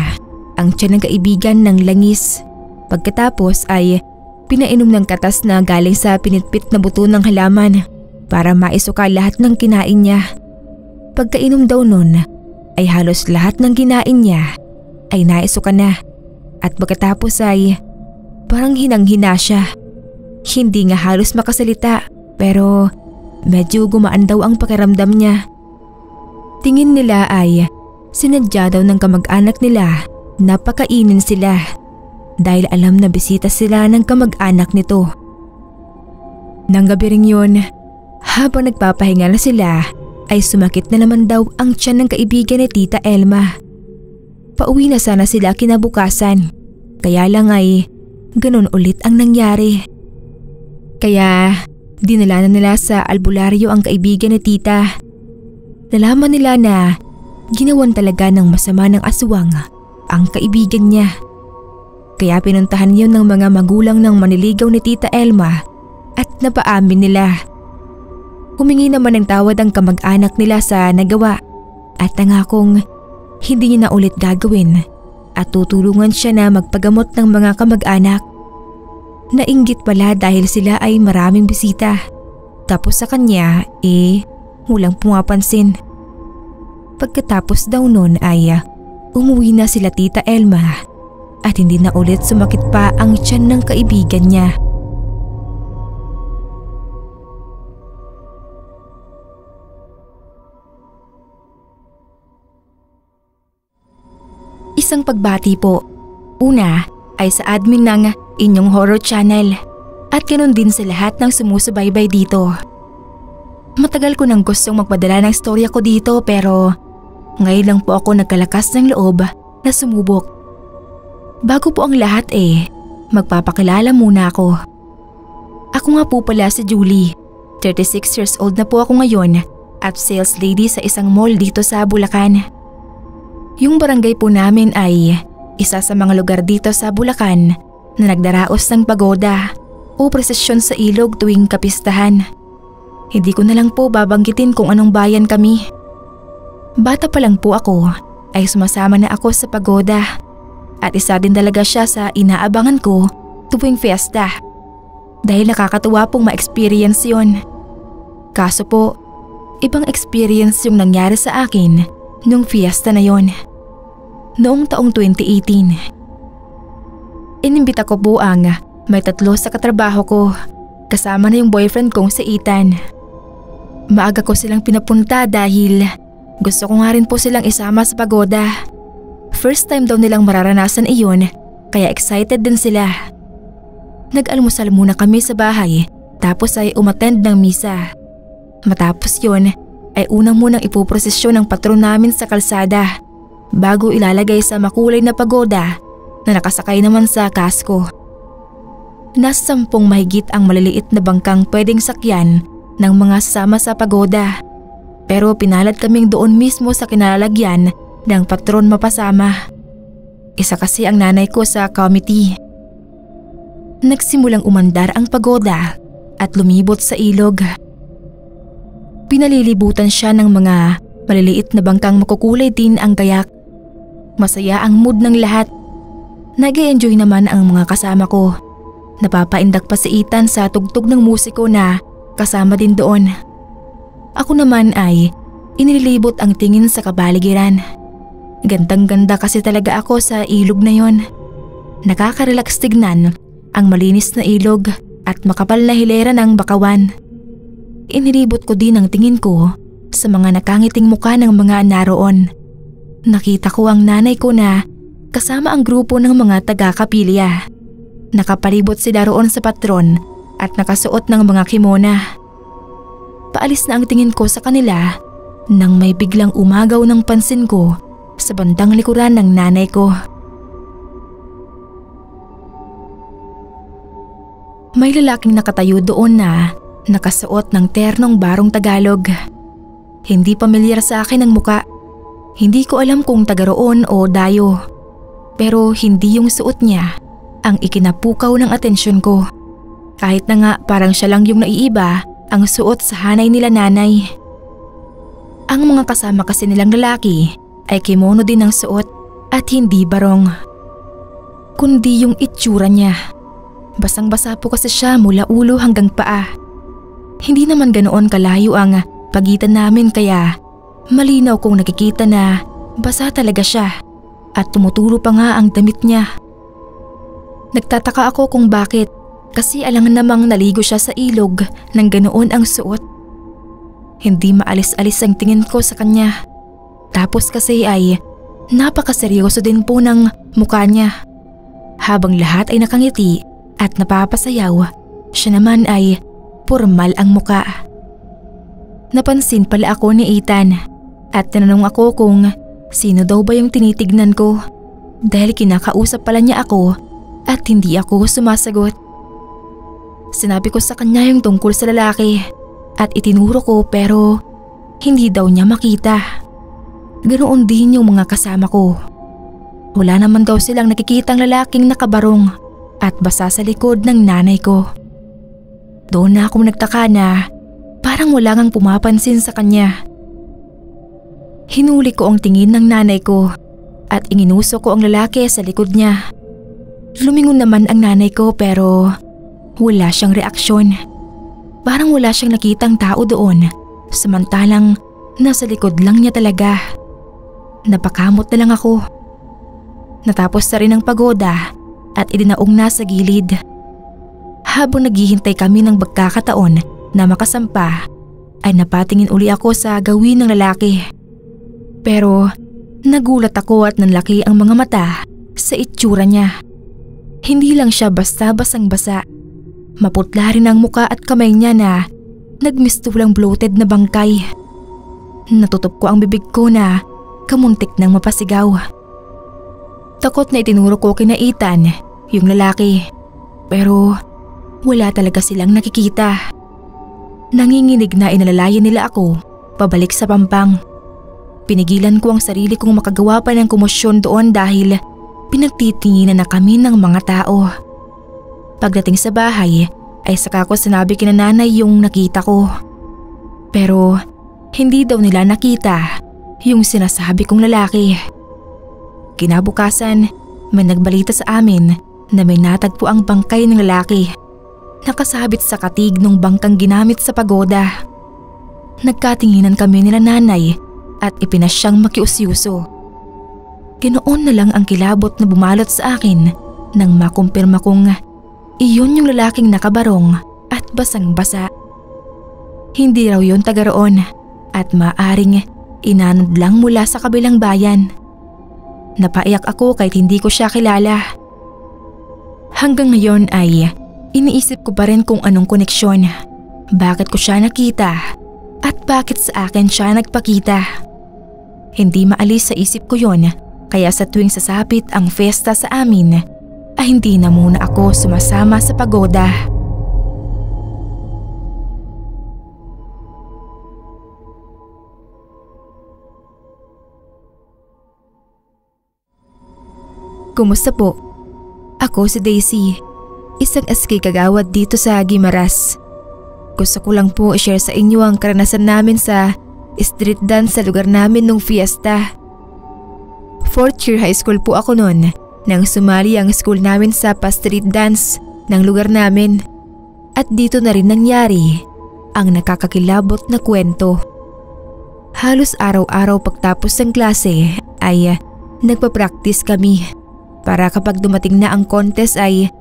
ang tiyan ng kaibigan ng langis. Pagkatapos ay pinainom ng katas na galing sa pinitpit na buto ng halaman para maisuka lahat ng kinain niya. Pagkainom daw nun ay halos lahat ng kinain niya ay naisuka na at pagkatapos ay parang hinang-hina siya. Hindi nga halos makasalita pero medyo gumaan daw ang pakiramdam niya. Tingin nila ay sinadya daw ng kamag-anak nila na pakainin sila dahil alam na bisita sila ng kamag-anak nito. Nang gabi ring yun, habang nagpapahinga na sila ay sumakit na naman daw ang tiyan ng kaibigan ni Tita Elma. Pauwi na sana sila kinabukasan kaya lang ay ganun ulit ang nangyari. Kaya dinala na nila sa albularyo ang kaibigan ni tita. Nalaman nila na ginawan talaga ng masama ng aswang ang kaibigan niya. Kaya pinuntahan yun ng mga magulang ng maniligaw ni Tita Elma at napaamin nila. Humingi naman ng tawad ang kamag-anak nila sa nagawa at nangakong hindi niya na ulit gagawin at tutulungan siya na magpagamot ng mga kamag-anak. Nainggit pala dahil sila ay maraming bisita. Tapos sa kanya walang pumapansin. Pagkatapos daw nun ay umuwi na sila Tita Elma at hindi na ulit sumakit pa ang tiyan ng kaibigan niya. Isang pagbati po. Una ay sa admin ng inyong horror channel at ganoon din sa lahat ng sumusubaybay dito. Matagal ko nang gustong magpadala ng storya ko dito pero ngayon lang po ako nagkalakas ng loob na sumubok. Bago po ang lahat magpapakilala muna ako. Ako nga po pala si Julie. 36 years old na po ako ngayon at sales lady sa isang mall dito sa Bulacan. Yung barangay po namin ay isa sa mga lugar dito sa Bulacan na nagdaraos ng pagoda o prosesyon sa ilog tuwing kapistahan. Hindi ko na lang po babanggitin kung anong bayan kami. Bata pa lang po ako ay sumasama na ako sa pagoda at isa din talaga siya sa inaabangan ko tuwing fiesta dahil nakakatuwa pong ma-experience yun. Kaso po, ibang experience yung nangyari sa akin nung fiesta na yon. Noong taong 2018. Inimbita ko po ang may 3 sa katrabaho ko kasama na yung boyfriend kong si Ethan. Maaga ko silang pinapunta dahil gusto ko nga rin po silang isama sa pagoda. First time daw nilang mararanasan iyon kaya excited din sila. Nag-almusal muna kami sa bahay tapos ay umattend ng misa. Matapos yon ay unang munang ipoprosesyon ng patron namin sa kalsada bago ilalagay sa makulay na pagoda na nakasakay naman sa kasko. Nasa 10 mahigit ang maliliit na bangkang pwedeng sakyan ng mga sasama sa pagoda. Pero pinalad kaming doon mismo sa kinalalagyan ng patron mapasama. Isa kasi ang nanay ko sa committee. Nagsimulang umandar ang pagoda at lumibot sa ilog. Pinalilibutan siya ng mga maliliit na bangkang makukulay din ang gayak. Masaya ang mood ng lahat. Nag-e-enjoy naman ang mga kasama ko. Napapaindak pa si Ethan sa tugtog ng musiko na kasama din doon. Ako naman ay inililibot ang tingin sa kabaligiran. Gandang-ganda kasi talaga ako sa ilog na yon. Nakaka-relax tignan ang malinis na ilog at makapal na hilera ng bakawan. Inilibot ko din ang tingin ko sa mga nakangiting muka ng mga naroon. Nakita ko ang nanay ko na kasama ang grupo ng mga taga-kapilya. Nakapalibot sila roon sa patron at nakasuot ng mga kimona. Paalis na ang tingin ko sa kanila nang may biglang umagaw ng pansin ko sa bandang likuran ng nanay ko. May lalaking nakatayo doon na nakasuot ng ternong barong Tagalog. Hindi pamilyar sa akin ang muka. Hindi ko alam kung taga roon o dayo. Pero hindi yung suot niya ang ikinapukaw ng atensyon ko. Kahit na nga parang siya lang yung naiiba ang suot sa hanay nila nanay. Ang mga kasama kasi nilang lalaki ay kimono din ang suot at hindi barong. Kundi yung itsura niya. Basang-basa po kasi siya mula ulo hanggang paa. Hindi naman ganoon kalayo ang pagitan namin kaya malinaw kong nakikita na basa talaga siya at tumutulo pa nga ang damit niya. Nagtataka ako kung bakit kasi alangan namang naligo siya sa ilog nang ganoon ang suot. Hindi maalis-alis ang tingin ko sa kanya. Tapos kasi ay napakaseryoso din po ng mukha niya. Habang lahat ay nakangiti at napapasayaw, siya naman ay pormal ang muka. Napansin pala ako ni Ethan at tinanong ako kung sino daw ba yung tinitignan ko dahil kinakausap pala niya ako at hindi ako sumasagot. Sinabi ko sa kanya yung tungkol sa lalaki at itinuro ko pero hindi daw niya makita. Ganoon din yung mga kasama ko. Wala naman daw silang nakikitang lalaking nakabarong at basa sa likod ng nanay ko. Doon na ako nagtaka na parang wala ngang pumapansin sa kanya. Hinuli ko ang tingin ng nanay ko at inginuso ko ang lalaki sa likod niya. Lumingon naman ang nanay ko pero wala siyang reaksyon. Parang wala siyang nakitang tao doon, samantalang nasa likod lang niya talaga. Napakamot na lang ako. Natapos na rin ang pagoda at idinaong na sa gilid. Habang naghihintay kami ng pagkakataon na makasampa, ay napatingin uli ako sa gawin ng lalaki. Pero nagulat ako at nanlaki ang mga mata sa itsura niya. Hindi lang siya basta-basang basa. Maputla rin ang muka at kamay niya na nagmistulang bloated na bangkay. Natutup ko ang bibig ko na kamuntik nang mapasigaw. Takot na itinuro ko kina Ethan, yung lalaki. Pero wala talaga silang nakikita. Nanginginig na inalalayan nila ako pabalik sa Pampang. Pinigilan ko ang sarili kong makagawa pa ng komosyon doon dahil pinagtitinginan na kami ng mga tao. Pagdating sa bahay ay saka ko sinabi kina nanay yung nakita ko. Pero hindi daw nila nakita yung sinasabi kong lalaki. Kinabukasan, may nagbalita sa amin na may natagpo ang bangkay ng lalaki. Nakasabit sa katig ng bangkang ginamit sa pagoda. Nagkatinginan kami nila nanay at ipinasyang makiusyuso. Ganoon na lang ang kilabot na bumalot sa akin nang makumpirma kong iyon yung lalaking nakabarong at basang-basa. Hindi raw yun taga roon at maaring inanod lang mula sa kabilang bayan. Napaiyak ako kahit hindi ko siya kilala. Hanggang ngayon ay iniisip ko pa rin kung anong koneksyon. Bakit ko siya nakita at bakit sa akin siya nagpakita. Hindi maalis sa isip ko yon, kaya sa tuwing sasapit ang fiesta sa amin ay hindi na muna ako sumasama sa pagoda. Kumusta po? Ako si Daisy, isang aski kagawad dito sa Guimaras. Gusto ko lang po i-share sa inyo ang karanasan namin sa street dance sa lugar namin nung fiesta. 4th year high school po ako noon nang sumali ang school namin sa pa-street dance ng lugar namin. At dito na rin nangyari ang nakakakilabot na kwento. Halos araw-araw pagtapos ng klase ay nagpa-practice kami para kapag dumating na ang contest ay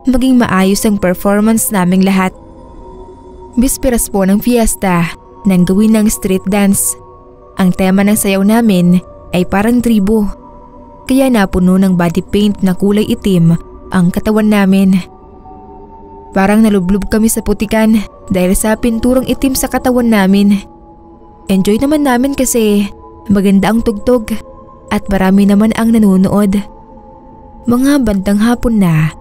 maging maayos ang performance naming lahat. Bisperas po ng fiesta nang gawin ng street dance. Ang tema ng sayaw namin ay parang tribo, kaya napuno ng body paint na kulay itim ang katawan namin. Parang nalublob kami sa putikan dahil sa pinturang itim sa katawan namin. Enjoy naman namin kasi maganda ang tugtog at marami naman ang nanonood. Mga bandang hapon na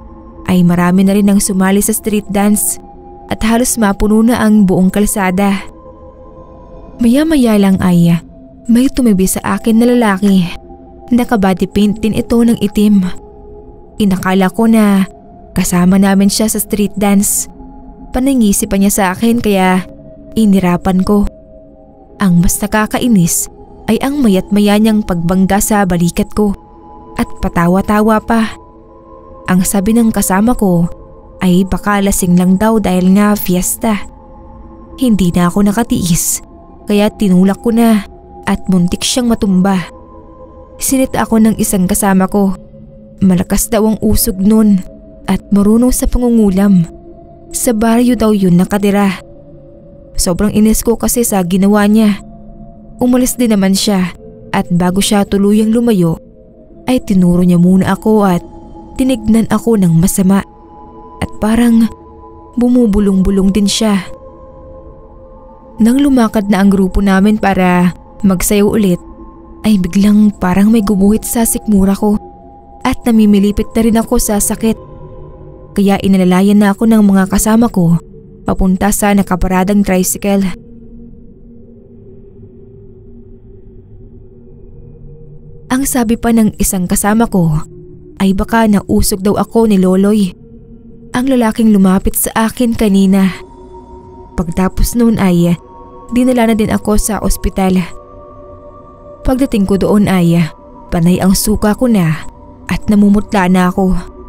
ay marami na rin ang sumali sa street dance at halos mapuno na ang buong kalsada. Maya-maya lang ay may tumibi sa akin na lalaki. Naka-body paint din ito ng itim. Inakala ko na kasama namin siya sa street dance. Panangisi pa niya sa akin kaya inirapan ko. Ang mas nakakainis ay ang mayat-maya niyang pagbangga sa balikat ko at patawa-tawa pa. Ang sabi ng kasama ko ay baka lasing lang daw dahil nga fiesta. Hindi na ako nakatiis kaya tinulak ko na at muntik siyang matumba. Sinit ako ng isang kasama ko. Malakas daw ang usog nun at marunong sa pangungulam. Sa baryo daw yun nakatira. Sobrang inis ko kasi sa ginawa niya. Umalis din naman siya at bago siya tuluyang lumayo ay tinuro niya muna ako at tinignan ako ng masama at parang bumubulong-bulong din siya. Nang lumakad na ang grupo namin para magsayaw ulit ay biglang parang may gumuhit sa sikmura ko at namimilipit na rin ako sa sakit Kaya inalalayan na ako ng mga kasama ko papunta sa nakaparadang tricycle. Ang sabi pa ng isang kasama ko ay baka nausog daw ako ni Loloy, ang lalaking lumapit sa akin kanina. Pagtapos noon ay dinala na din ako sa ospital. Pagdating ko doon ay panay ang suka ko na at namumutla na ako.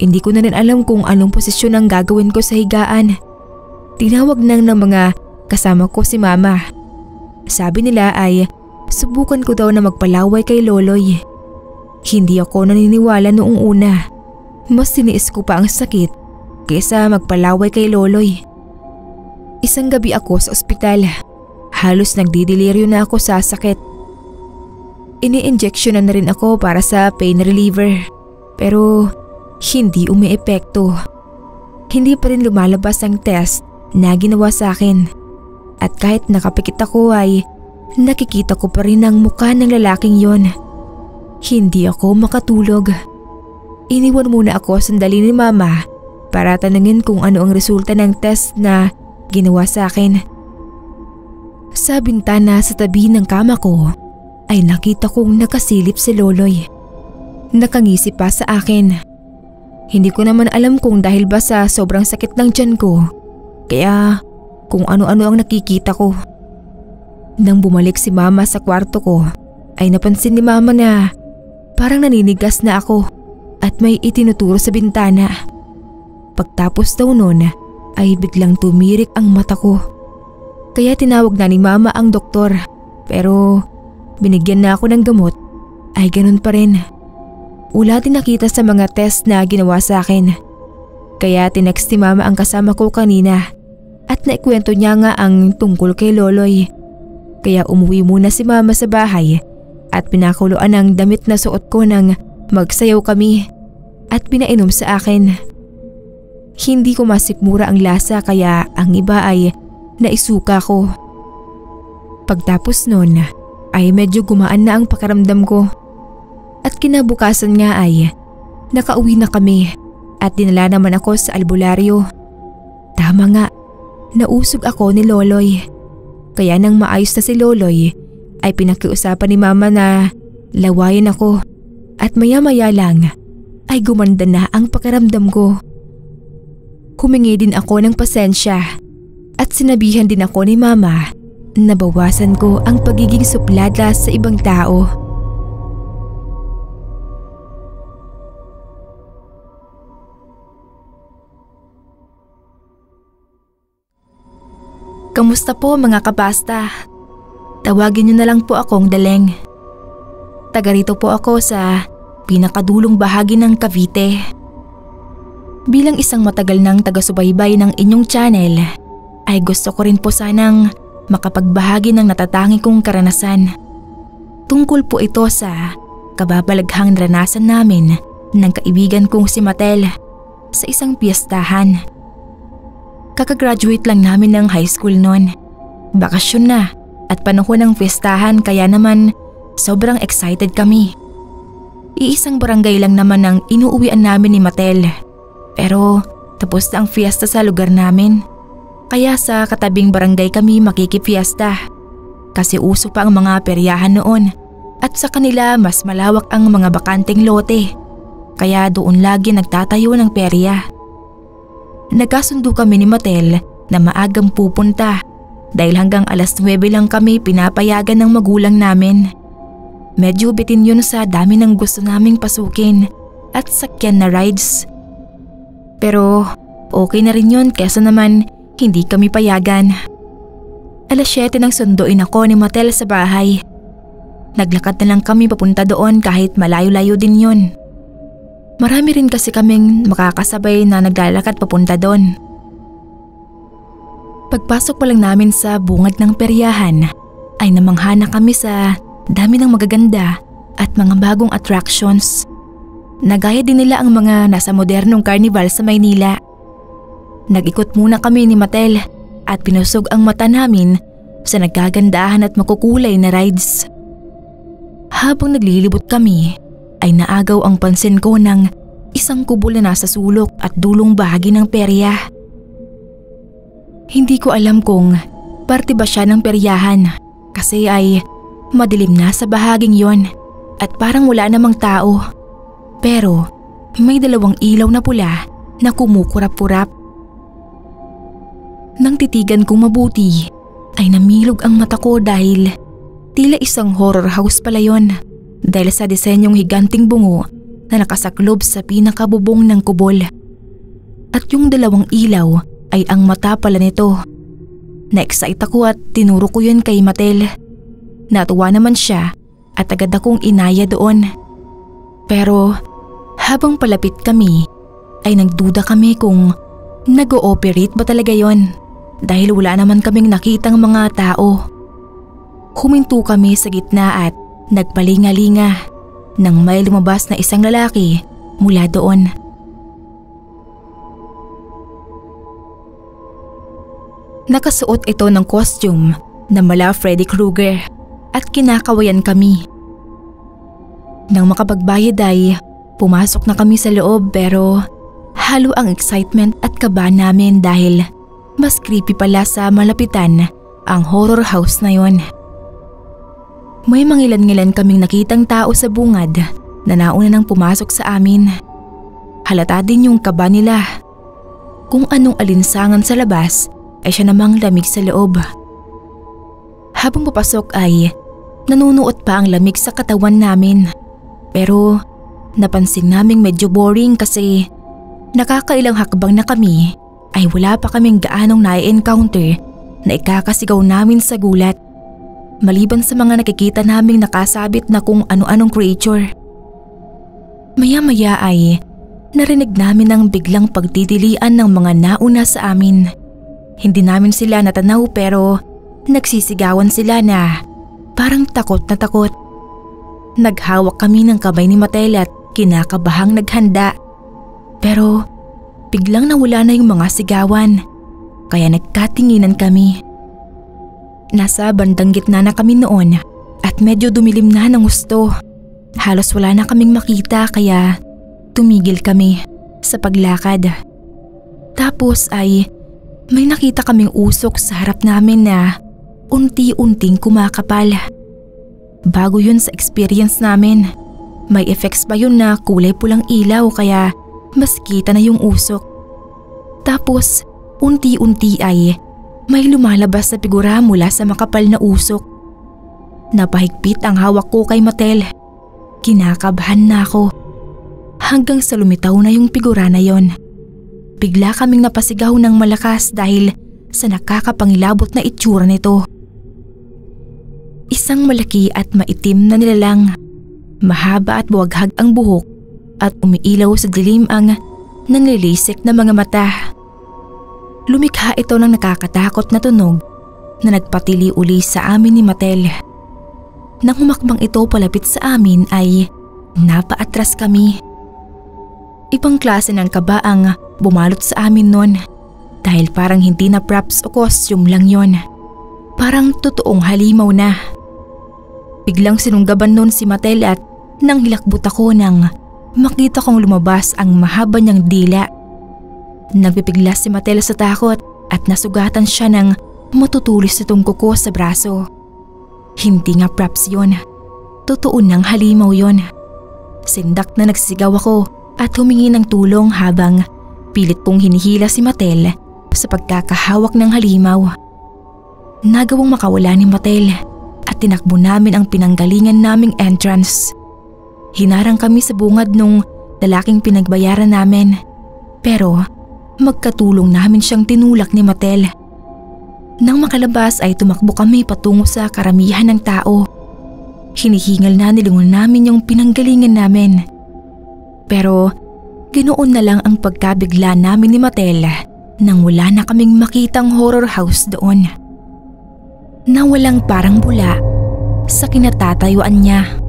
Hindi ko na rin alam kung anong posisyon ang gagawin ko sa higaan. Tinawag nang ng mga kasama ko si Mama. Sabi nila ay subukan ko daw na magpalaway kay Loloy. Hindi ako naniniwala noong una. Mas tiniis ko pa ang sakit kaysa magpalaway kay Loloy. Isang gabi ako sa ospital. Halos nagdidelirio na ako sa sakit. Ini-injectionan na rin ako para sa pain reliever. Pero hindi umiepekto. Hindi pa rin lumalabas ang test na ginawa sa akin. At kahit nakapikit ako ay nakikita ko pa rin ang mukha ng lalaking yon. Hindi ako makatulog. Iniwan muna ako sandali ni Mama para tanungin kung ano ang resulta ng test na ginawa sa akin. Sa bintana sa tabi ng kama ko ay nakita kong nakasilip si Loloy. Nakangisi pa sa akin. Hindi ko naman alam kung dahil ba sa sobrang sakit ng tiyan ko, kaya kung ano-ano ang nakikita ko. Nang bumalik si Mama sa kwarto ko ay napansin ni Mama na parang naninigas na ako at may itinuturo sa bintana. Pagtapos daw nun ay biglang tumirik ang mata ko. Kaya tinawag na ni Mama ang doktor, pero binigyan na ako ng gamot ay ganun pa rin. Wala din nakita sa mga test na ginawa sa akin. Kaya tinext ni Mama ang kasama ko kanina at naikwento niya nga ang tungkol kay Loloy. Kaya umuwi muna si Mama sa bahay at pinakuluan ang damit na suot ko nang magsayaw kami at pinainom sa akin. Hindi ko masikmura ang lasa kaya ang iba ay naisuka ko. Pagtapos nun ay medyo gumaan na ang pakiramdam ko. At kinabukasan nga ay nakauwi na kami at dinala naman ako sa albularyo. Tama nga, nausog ako ni Loloy. Kaya nang maayos na si Loloy ay pinakiusapan ni Mama na lawayan ako at maya-maya lang ay gumanda na ang pakiramdam ko. Humingi din ako ng pasensya at sinabihan din ako ni Mama na bawasan ko ang pagiging suplada sa ibang tao. Kamusta po mga kabasta? Tawagin niyo na lang po akong Daleng. Taga rito po ako sa pinakadulong bahagi ng Cavite. Bilang isang matagal ng taga-subaybay ng inyong channel, ay gusto ko rin po sanang makapagbahagi ng natatangi kong karanasan. Tungkol po ito sa kababalaghang naranasan namin ng kaibigan kong si Matel sa isang piyestahan. Kakagraduate lang namin ng high school noon. Bakasyon na at panahon ng piyestahan kaya naman sobrang excited kami. Iisang barangay lang naman ang inuuwian namin ni Matel. Pero tapos na ang fiesta sa lugar namin. Kaya sa katabing barangay kami makikipiesta. Kasi uso pa ang mga peryahan noon at sa kanila mas malawak ang mga bakanteng lote. Kaya doon lagi nagtatayo ng perya. Nagkasundo kami ni Matel na maagang pupunta dahil hanggang alas 9 lang kami pinapayagan ng magulang namin. Medyo bitin yun sa dami ng gusto naming pasukin at sakyan na rides. Pero okay na rin yun kesa naman hindi kami payagan. Alas 7 nang sunduin ako ni Matel sa bahay. Naglakad na lang kami papunta doon kahit malayo-layo din yun. Marami rin kasi kaming makakasabay na naglalakad papunta doon. Pagpasok pa lang namin sa bungad ng peryahan ay namangha na kami sa dami ng magaganda at mga bagong attractions. Nagaya din nila ang mga nasa modernong carnival sa Maynila. Nag-ikot muna kami ni Matel at pinusog ang mata namin sa nagagandahan at makukulay na rides. Habang naglilibot kami ay naagaw ang pansin ko ng Isang kubol na nasa sulok at dulong bahagi ng perya. Hindi ko alam kung parte ba siya ng peryahan kasi ay madilim na sa bahaging yon at parang wala namang tao. Pero may dalawang ilaw na pula na kumukurap-kurap. Nang titigan kong mabuti ay namilog ang mata ko dahil tila isang horror house pala yon dahil sa disenyong higanting bungo na nakasaklob sa pinakabubong ng kubol. At yung dalawang ilaw ay ang mata pala nito. Na-excite ako at tinuro ko yun kay Matel. Natuwa naman siya at agad akong inaya doon. Pero habang palapit kami ay nagduda kami kung nag-ooperate ba talaga yon dahil wala naman kaming nakitang mga tao. Huminto kami sa gitna at nagpalingalinga nang may lumabas na isang lalaki mula doon. Nakasuot ito ng costume na mala Freddy Krueger at kinakawayan kami. Nang makapagbayad ay pumasok na kami sa loob pero halo ang excitement at kaba namin dahil mas creepy pala sa malapitan ang horror house na yon. May mangilan-ngilan kaming nakitang tao sa bungad na nauna nang pumasok sa amin. Halata din yung kaba nila. Kung anong alinsangan sa labas ay siya namang lamig sa loob. Habang papasok ay nanunuot pa ang lamig sa katawan namin. Pero napansin naming medyo boring kasi nakakailang hakbang na kami ay wala pa kaming gaanong na-encounter na ikakasigaw namin sa gulat. Maliban sa mga nakikita naming nakasabit na kung ano-anong creature. Maya-maya ay narinig namin ang biglang pagtitilian ng mga nauna sa amin. Hindi namin sila natanaw pero nagsisigawan sila na parang takot na takot. Naghawak kami ng kamay ni Matel at kinakabahang naghanda. Pero biglang nawala na yung mga sigawan kaya nagkatinginan kami. Nasa bandang gitna na kami noon at medyo dumilim na ng gusto. Halos wala na kaming makita kaya tumigil kami sa paglakad. Tapos ay may nakita kaming usok sa harap namin na unti-unting kumakapal. Bago yun sa experience namin. May effects pa yun na kulay pulang ilaw kaya mas kita na yung usok. Tapos unti-unti ay may lumalabas na figura mula sa makapal na usok. Napahigpit ang hawak ko kay Matel. Kinakabahan na ako. Hanggang sa lumitaw na yung figura na yon. Bigla kaming napasigaw ng malakas dahil sa nakakapangilabot na itsura nito. Isang malaki at maitim na nilalang. Mahaba at buwaghag ang buhok at umiilaw sa dilim ang nanlilisik na mga mata. Lumikha ito ng nakakatakot na tunog na nagpatili uli sa amin ni Matel. Nang humakbang ito palapit sa amin ay napaatras kami. Ibang klase ng kaba ang bumalot sa amin nun dahil parang hindi na props o costume lang yon. Parang totoong halimaw na. Biglang sinunggaban nun si Matel at nang hilakbot ako nang makita kong lumabas ang mahaba niyang dila. Nagpipiglas si Matel sa takot at nasugatan siya ng matutulis itong kuko sa braso. Hindi nga props yon. Totoo nang halimaw yon. Sindak na nagsisigaw ako at humingi ng tulong habang pilit kong hinihila si Matel sa pagkakahawak ng halimaw. Nagawang makawala ni Matel at tinakbo namin ang pinanggalingan naming entrance. Hinarang kami sa bungad nung lalaking pinagbayaran namin pero magkatulong namin siyang tinulak ni Matel. Nang makalabas ay tumakbo kami patungo sa karamihan ng tao. Hinihingal na nilingon namin yung pinanggalingan namin. Pero ganoon na lang ang pagkabigla namin ni Matel nang wala na kaming makitang horror house doon. Na walang parang bula sa kinatatayuan niya.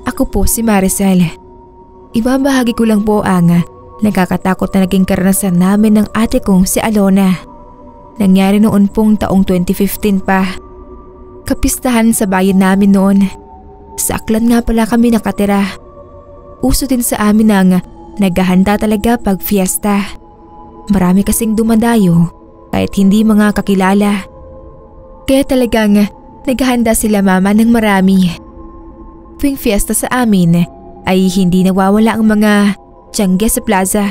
Ako po si Maricel. Ibabahagi ko lang po ang nakakatakot na naging karanasan namin ng ate kong si Alona. Nangyari noon pong taong 2015 pa. Kapistahan sa bayan namin noon. Sa Aklan nga pala kami nakatira. Uso din sa amin ang naghahanda talaga pag fiesta. Marami kasing dumadayo kahit hindi mga kakilala. Kaya talagang naghahanda sila mama ng marami. Tuwing fiesta sa amin ay hindi nawawala ang mga tiyangge sa plaza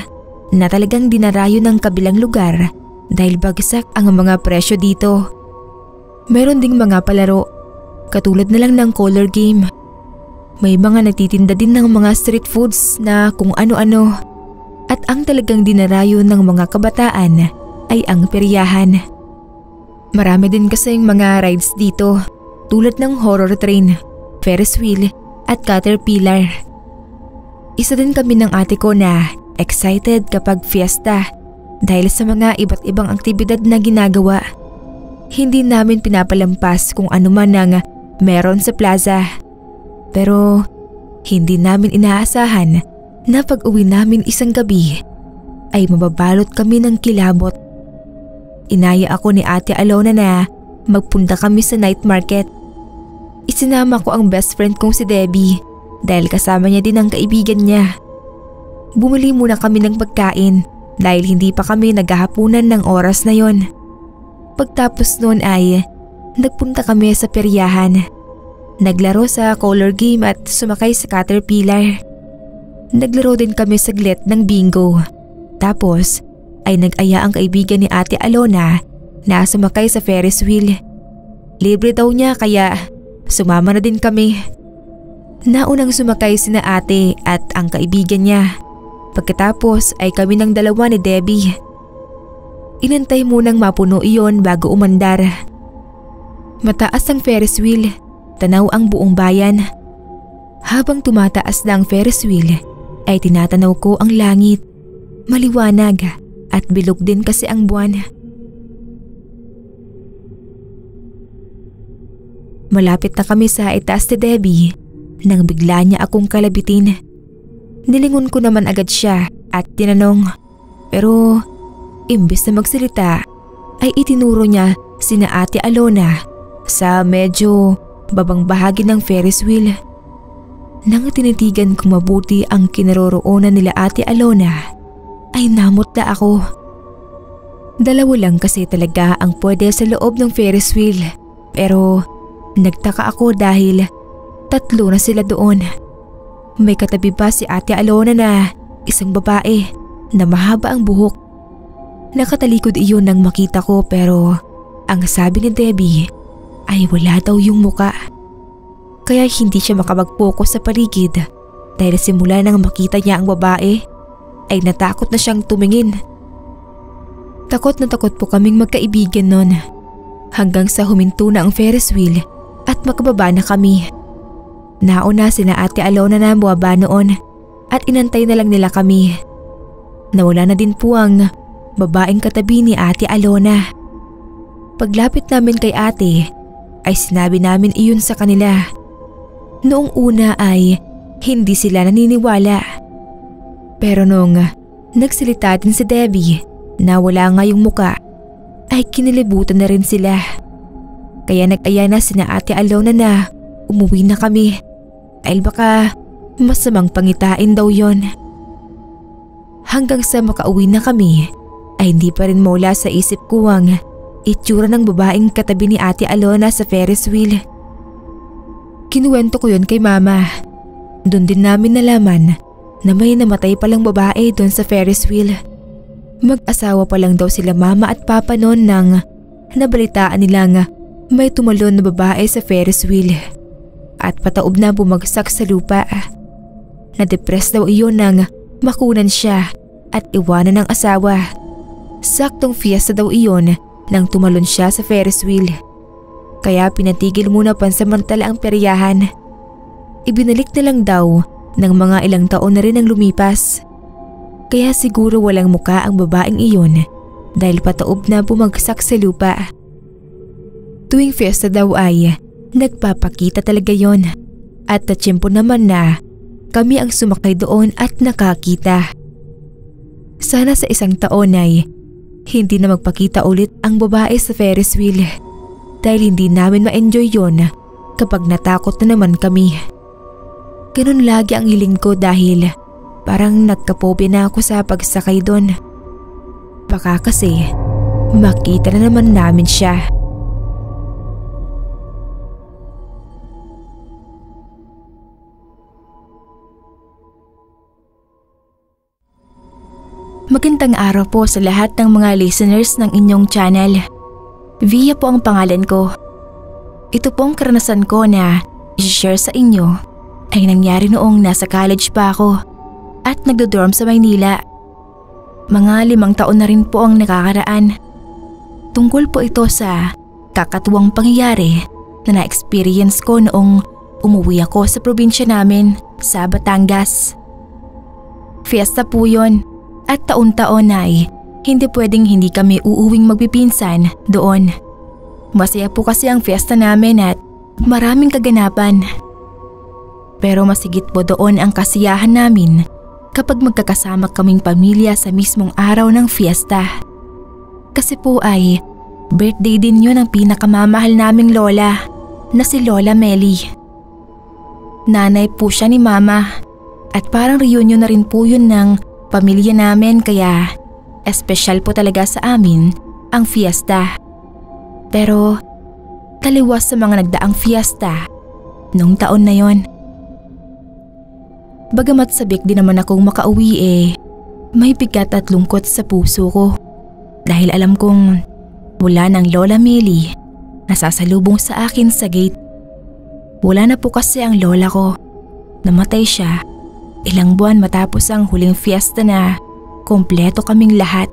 na talagang dinarayo ng kabilang lugar dahil bagsak ang mga presyo dito. Meron ding mga palaro katulad na lang ng color game. May mga nagtitinda din ng mga street foods na kung ano-ano. At ang talagang dinarayo ng mga kabataan ay ang peryahan. Marami din kasing mga rides dito tulad ng horror train, Ferris wheel at caterpillar. Isa din kami ng ate ko na excited kapag fiesta dahil sa mga iba't ibang aktibidad na ginagawa. Hindi namin pinapalampas kung ano man ang meron sa plaza. Pero hindi namin inaasahan na pag-uwi namin isang gabi ay mababalot kami ng kilabot. Inaya ako ni Ate Alona na magpunta kami sa night market. Isinama ko ang best friend kong si Debbie dahil kasama niya din ang kaibigan niya. Bumili muna kami ng pagkain dahil hindi pa kami naghahapunan ng oras na yon. Pagtapos noon ay nagpunta kami sa peryahan. Naglaro sa color game at sumakay sa caterpillar. Naglaro din kami saglit ng bingo. Tapos ay nag-aya ang kaibigan ni Ate Alona na sumakay sa Ferris wheel. Libre daw niya kaya sumama na din kami. Naunang sumakay sina ate at ang kaibigan niya. Pagkatapos ay kami ng dalawa ni Debbie. Inantay munang mapuno iyon bago umandar. Mataas ang Ferris wheel, tanaw ang buong bayan. Habang tumataas na ang Ferris wheel, ay tinatanaw ko ang langit. Maliwanag at bilog din kasi ang buwan. Malapit na kami sa itaas ni Debbie nang bigla niya akong kalabitin. Nilingon ko naman agad siya at tinanong. Pero imbes na magsalita ay itinuro niya sina Ate Alona sa medyo babang bahagi ng Ferris wheel. Nang tinitigan ko mabuti ang kinaroroonan nila Ate Alona, ay namutla ako. Dalawa lang kasi talaga ang pwede sa loob ng Ferris wheel, pero nagtaka ako dahil 3 na sila doon. May katabi pa si Ate Alona na isang babae na mahaba ang buhok. Nakatalikod iyon nang makita ko pero ang sabi ni Debbie ay wala daw yung muka. Kaya hindi siya makapag-focus sa paligid dahil simula nang makita niya ang babae ay natakot na siyang tumingin. Takot na takot po kaming magkaibigan nun hanggang sa huminto na ang Ferris wheel at makababa na kami. Nauna sina Ate Alona na buwaba noon at inantay na lang nila kami. Nawala na din po ang babaeng katabi ni Ate Alona. Paglapit namin kay ate ay sinabi namin iyon sa kanila. Noong una ay hindi sila naniniwala. Pero nung nagsalita din si Debbie na wala nga yung muka ay kinilibutan na rin sila. Kaya nag-aya na sina Ate Alona na umuwi na kami dahil baka masamang pangitain daw yon. Hanggang sa makauwi na kami ay hindi pa rin mawala sa isip ko ang itsura ng babaeng katabi ni Ate Alona sa Ferris wheel. Kinuwento ko yun kay mama. Doon din namin nalaman na may namatay palang babae doon sa Ferris wheel. Mag-asawa pa lang daw sila mama at papa noon nang nabalitaan nilang may tumalon na babae sa Ferris wheel at pataob na bumagsak sa lupa. Na-depress daw iyon nang makunan siya at iwanan ng asawa. Saktong fiesta daw iyon nang tumalon siya sa Ferris wheel. Kaya pinatigil muna pansamantala ang peryahan. Ibinalik na lang daw ng mga ilang taon na rin ang lumipas. Kaya siguro walang muka ang babaeng iyon dahil pataob na bumagsak sa lupa. Tuwing fiesta daw ay nagpapakita talaga yon at natsyempo naman na kami ang sumakay doon at nakakita. Sana sa isang taon ay hindi na magpakita ulit ang babae sa Ferris wheel dahil hindi namin ma-enjoy yon kapag natakot na naman kami. Ganun lagi ang hiling ko dahil parang nagkapobe na ako sa pagsakay doon. Baka kasi makita na naman namin siya. Magandang araw po sa lahat ng mga listeners ng inyong channel. Via po ang pangalan ko. Ito pong karanasan ko na i-share sa inyo ay nangyari noong nasa college pa ako at nagdo-dorm sa Maynila. Mga 5 taon na rin po ang nakakaraan. Tungkol po ito sa kakatuwang pangyayari na na-experience ko noong umuwi ako sa probinsya namin sa Batangas. Fiesta po yun. At taon-taon ay hindi pwedeng hindi kami uuwing magpipinsan doon. Masaya po kasi ang fiesta namin at maraming kaganapan. Pero masigit po doon ang kasiyahan namin kapag magkakasama kaming pamilya sa mismong araw ng fiesta. Kasi po ay birthday din yun ng pinakamamahal naming lola na si Lola Meli. Nanay po siya ni Mama at parang reunion na rin po yun ng pamilya namin kaya espesyal po talaga sa amin ang fiesta. Pero taliwas sa mga nagdaang fiesta nung taon na yon. Bagamat sabik din naman akong makauwi may bigat at lungkot sa puso ko dahil alam kong wala ng Lola Meli na sasalubong sa akin sa gate. Wala na po kasi ang lola ko. Namatay siya ilang buwan matapos ang huling fiesta na kompleto kaming lahat.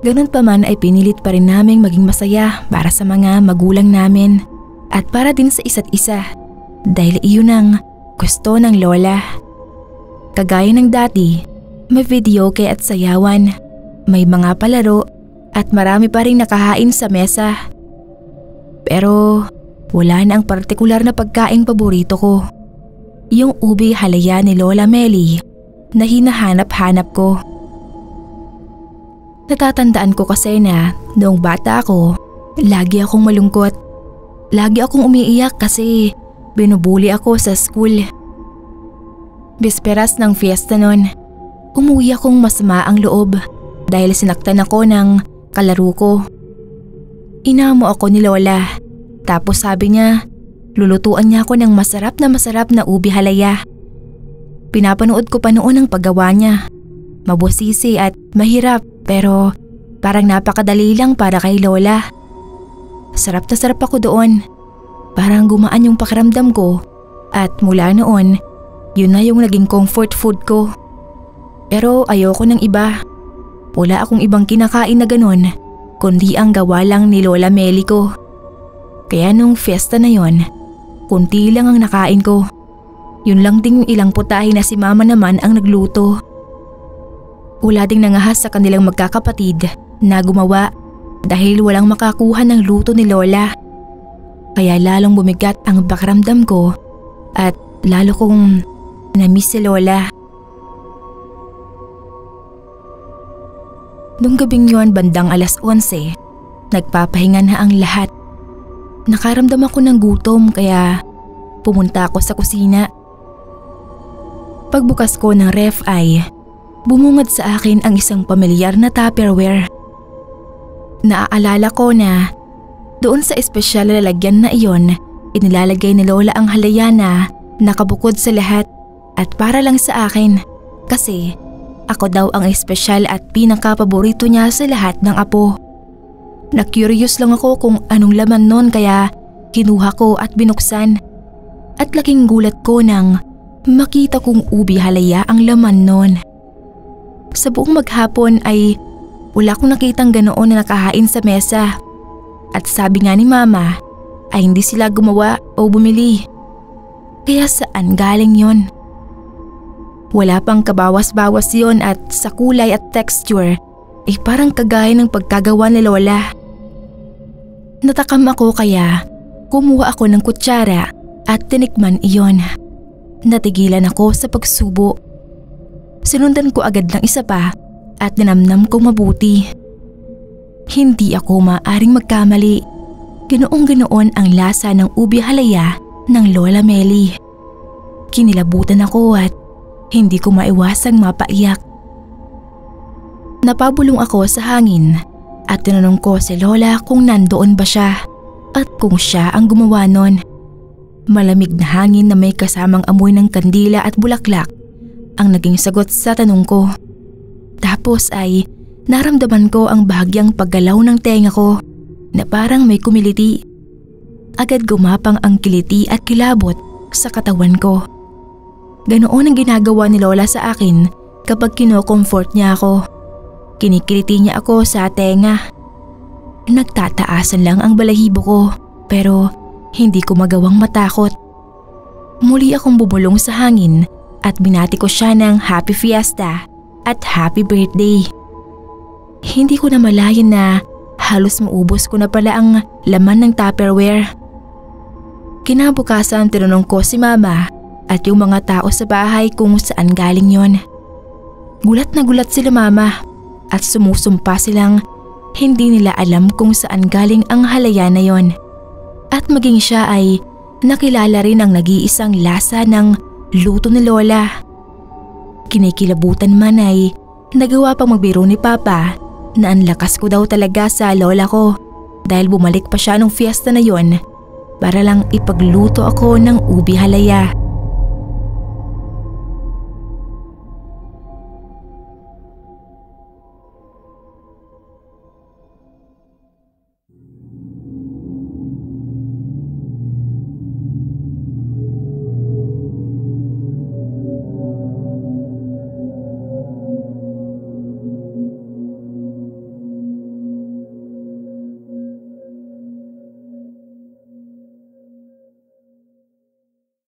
Ganun pa man ay pinilit pa rin naming maging masaya para sa mga magulang namin at para din sa isa't isa dahil iyon ang gusto ng lola. Kagaya ng dati, may videoke at sayawan, may mga palaro at marami pa rin nakahain sa mesa. Pero wala na ang partikular na pagkaing paborito ko. Yung ubi halaya ni Lola Meli na hinahanap-hanap ko. Natatandaan ko kasi na noong bata ako, lagi akong malungkot. Lagi akong umiiyak kasi binubuli ako sa school. Bisperas ng fiesta nun, umuwi akong masama ang loob dahil sinaktan ako ng kalaro ko. Inamo ako ni Lola tapos sabi niya, lulutuan niya ako ng masarap na ubi halaya. Pinapanood ko pa noon ang paggawa niya. Mabusisi at mahirap pero parang napakadali lang para kay Lola. Sarap na sarap ako doon. Parang gumaan yung pakiramdam ko at mula noon, yun na yung naging comfort food ko. Pero ayoko ng iba. Wala akong ibang kinakain na ganun kundi ang gawa lang ni Lola Meli ko. Kaya nung fiesta na yon, kunti lang ang nakain ko. Yun lang ding yung ilang putahe na si Mama naman ang nagluto. Wala ding nangahas sa kanilang magkakapatid na gumawa dahil walang makakuha ng luto ni Lola. Kaya lalong bumigat ang pakiramdam ko at lalo kong na-miss si Lola. Nung gabing yon bandang 11:00, nagpapahinga na ang lahat. Nakaramdam ako ng gutom kaya pumunta ako sa kusina. Pagbukas ko ng ref ay bumungad sa akin ang isang pamilyar na Tupperware. Naaalala ko na doon sa espesyal na lalagyan na iyon, inilalagay ni Lola ang halaya na nakabukod sa lahat at para lang sa akin kasi ako daw ang espesyal at pinakapaborito niya sa lahat ng apo. Na-curious lang ako kung anong laman nun kaya kinuha ko at binuksan. At laking gulat ko nang makita kong ubi halaya ang laman nun. Sa buong maghapon ay wala akong nakitang ganoon na nakahain sa mesa. At sabi nga ni Mama ay hindi sila gumawa o bumili. Kaya saan galing yon? Wala pang kabawas-bawas yon at sa kulay at texture ay parang kagaya ng pagkagawa ni Lola. Natakam ako kaya kumuha ako ng kutsara at tinikman iyon. Natigilan ako sa pagsubo. Sinundan ko agad ng isa pa at nanamnam kong mabuti. Hindi ako maaaring magkamali. Ganoong-ganoon ang lasa ng ubi halaya ng Lola Meli. Kinilabutan ako at hindi ko maiwasang mapaiyak. Napabulong ako sa hangin at tinanong ko si Lola kung nandoon ba siya at kung siya ang gumawa nun. Malamig na hangin na may kasamang amoy ng kandila at bulaklak ang naging sagot sa tanong ko. Tapos ay naramdaman ko ang bahagyang paggalaw ng tenga ko na parang may kumiliti. Agad gumapang ang kiliti at kilabot sa katawan ko. Ganoon ang ginagawa ni Lola sa akin kapag kino-comfort niya ako. Kinikiliti niya ako sa tenga. Nagtataasan lang ang balahibo ko pero hindi ko magawang matakot. Muli akong bumulong sa hangin at binati ko siya ng Happy Fiesta at Happy Birthday. Hindi ko na malayan na halos maubos ko na pala ang laman ng Tupperware. Kinabukasan tinanong ko si Mama at yung mga tao sa bahay kung saan galing yon. Gulat na gulat sila Mama at sumusumpa silang hindi nila alam kung saan galing ang halaya na yon. At maging siya ay nakilala rin ang nag-iisang lasa ng luto ni Lola. Kinikilabutan man ay nagawa pang magbiro ni Papa na ang lakas ko daw talaga sa lola ko dahil bumalik pa siya nung fiesta na yon para lang ipagluto ako ng ubi halaya.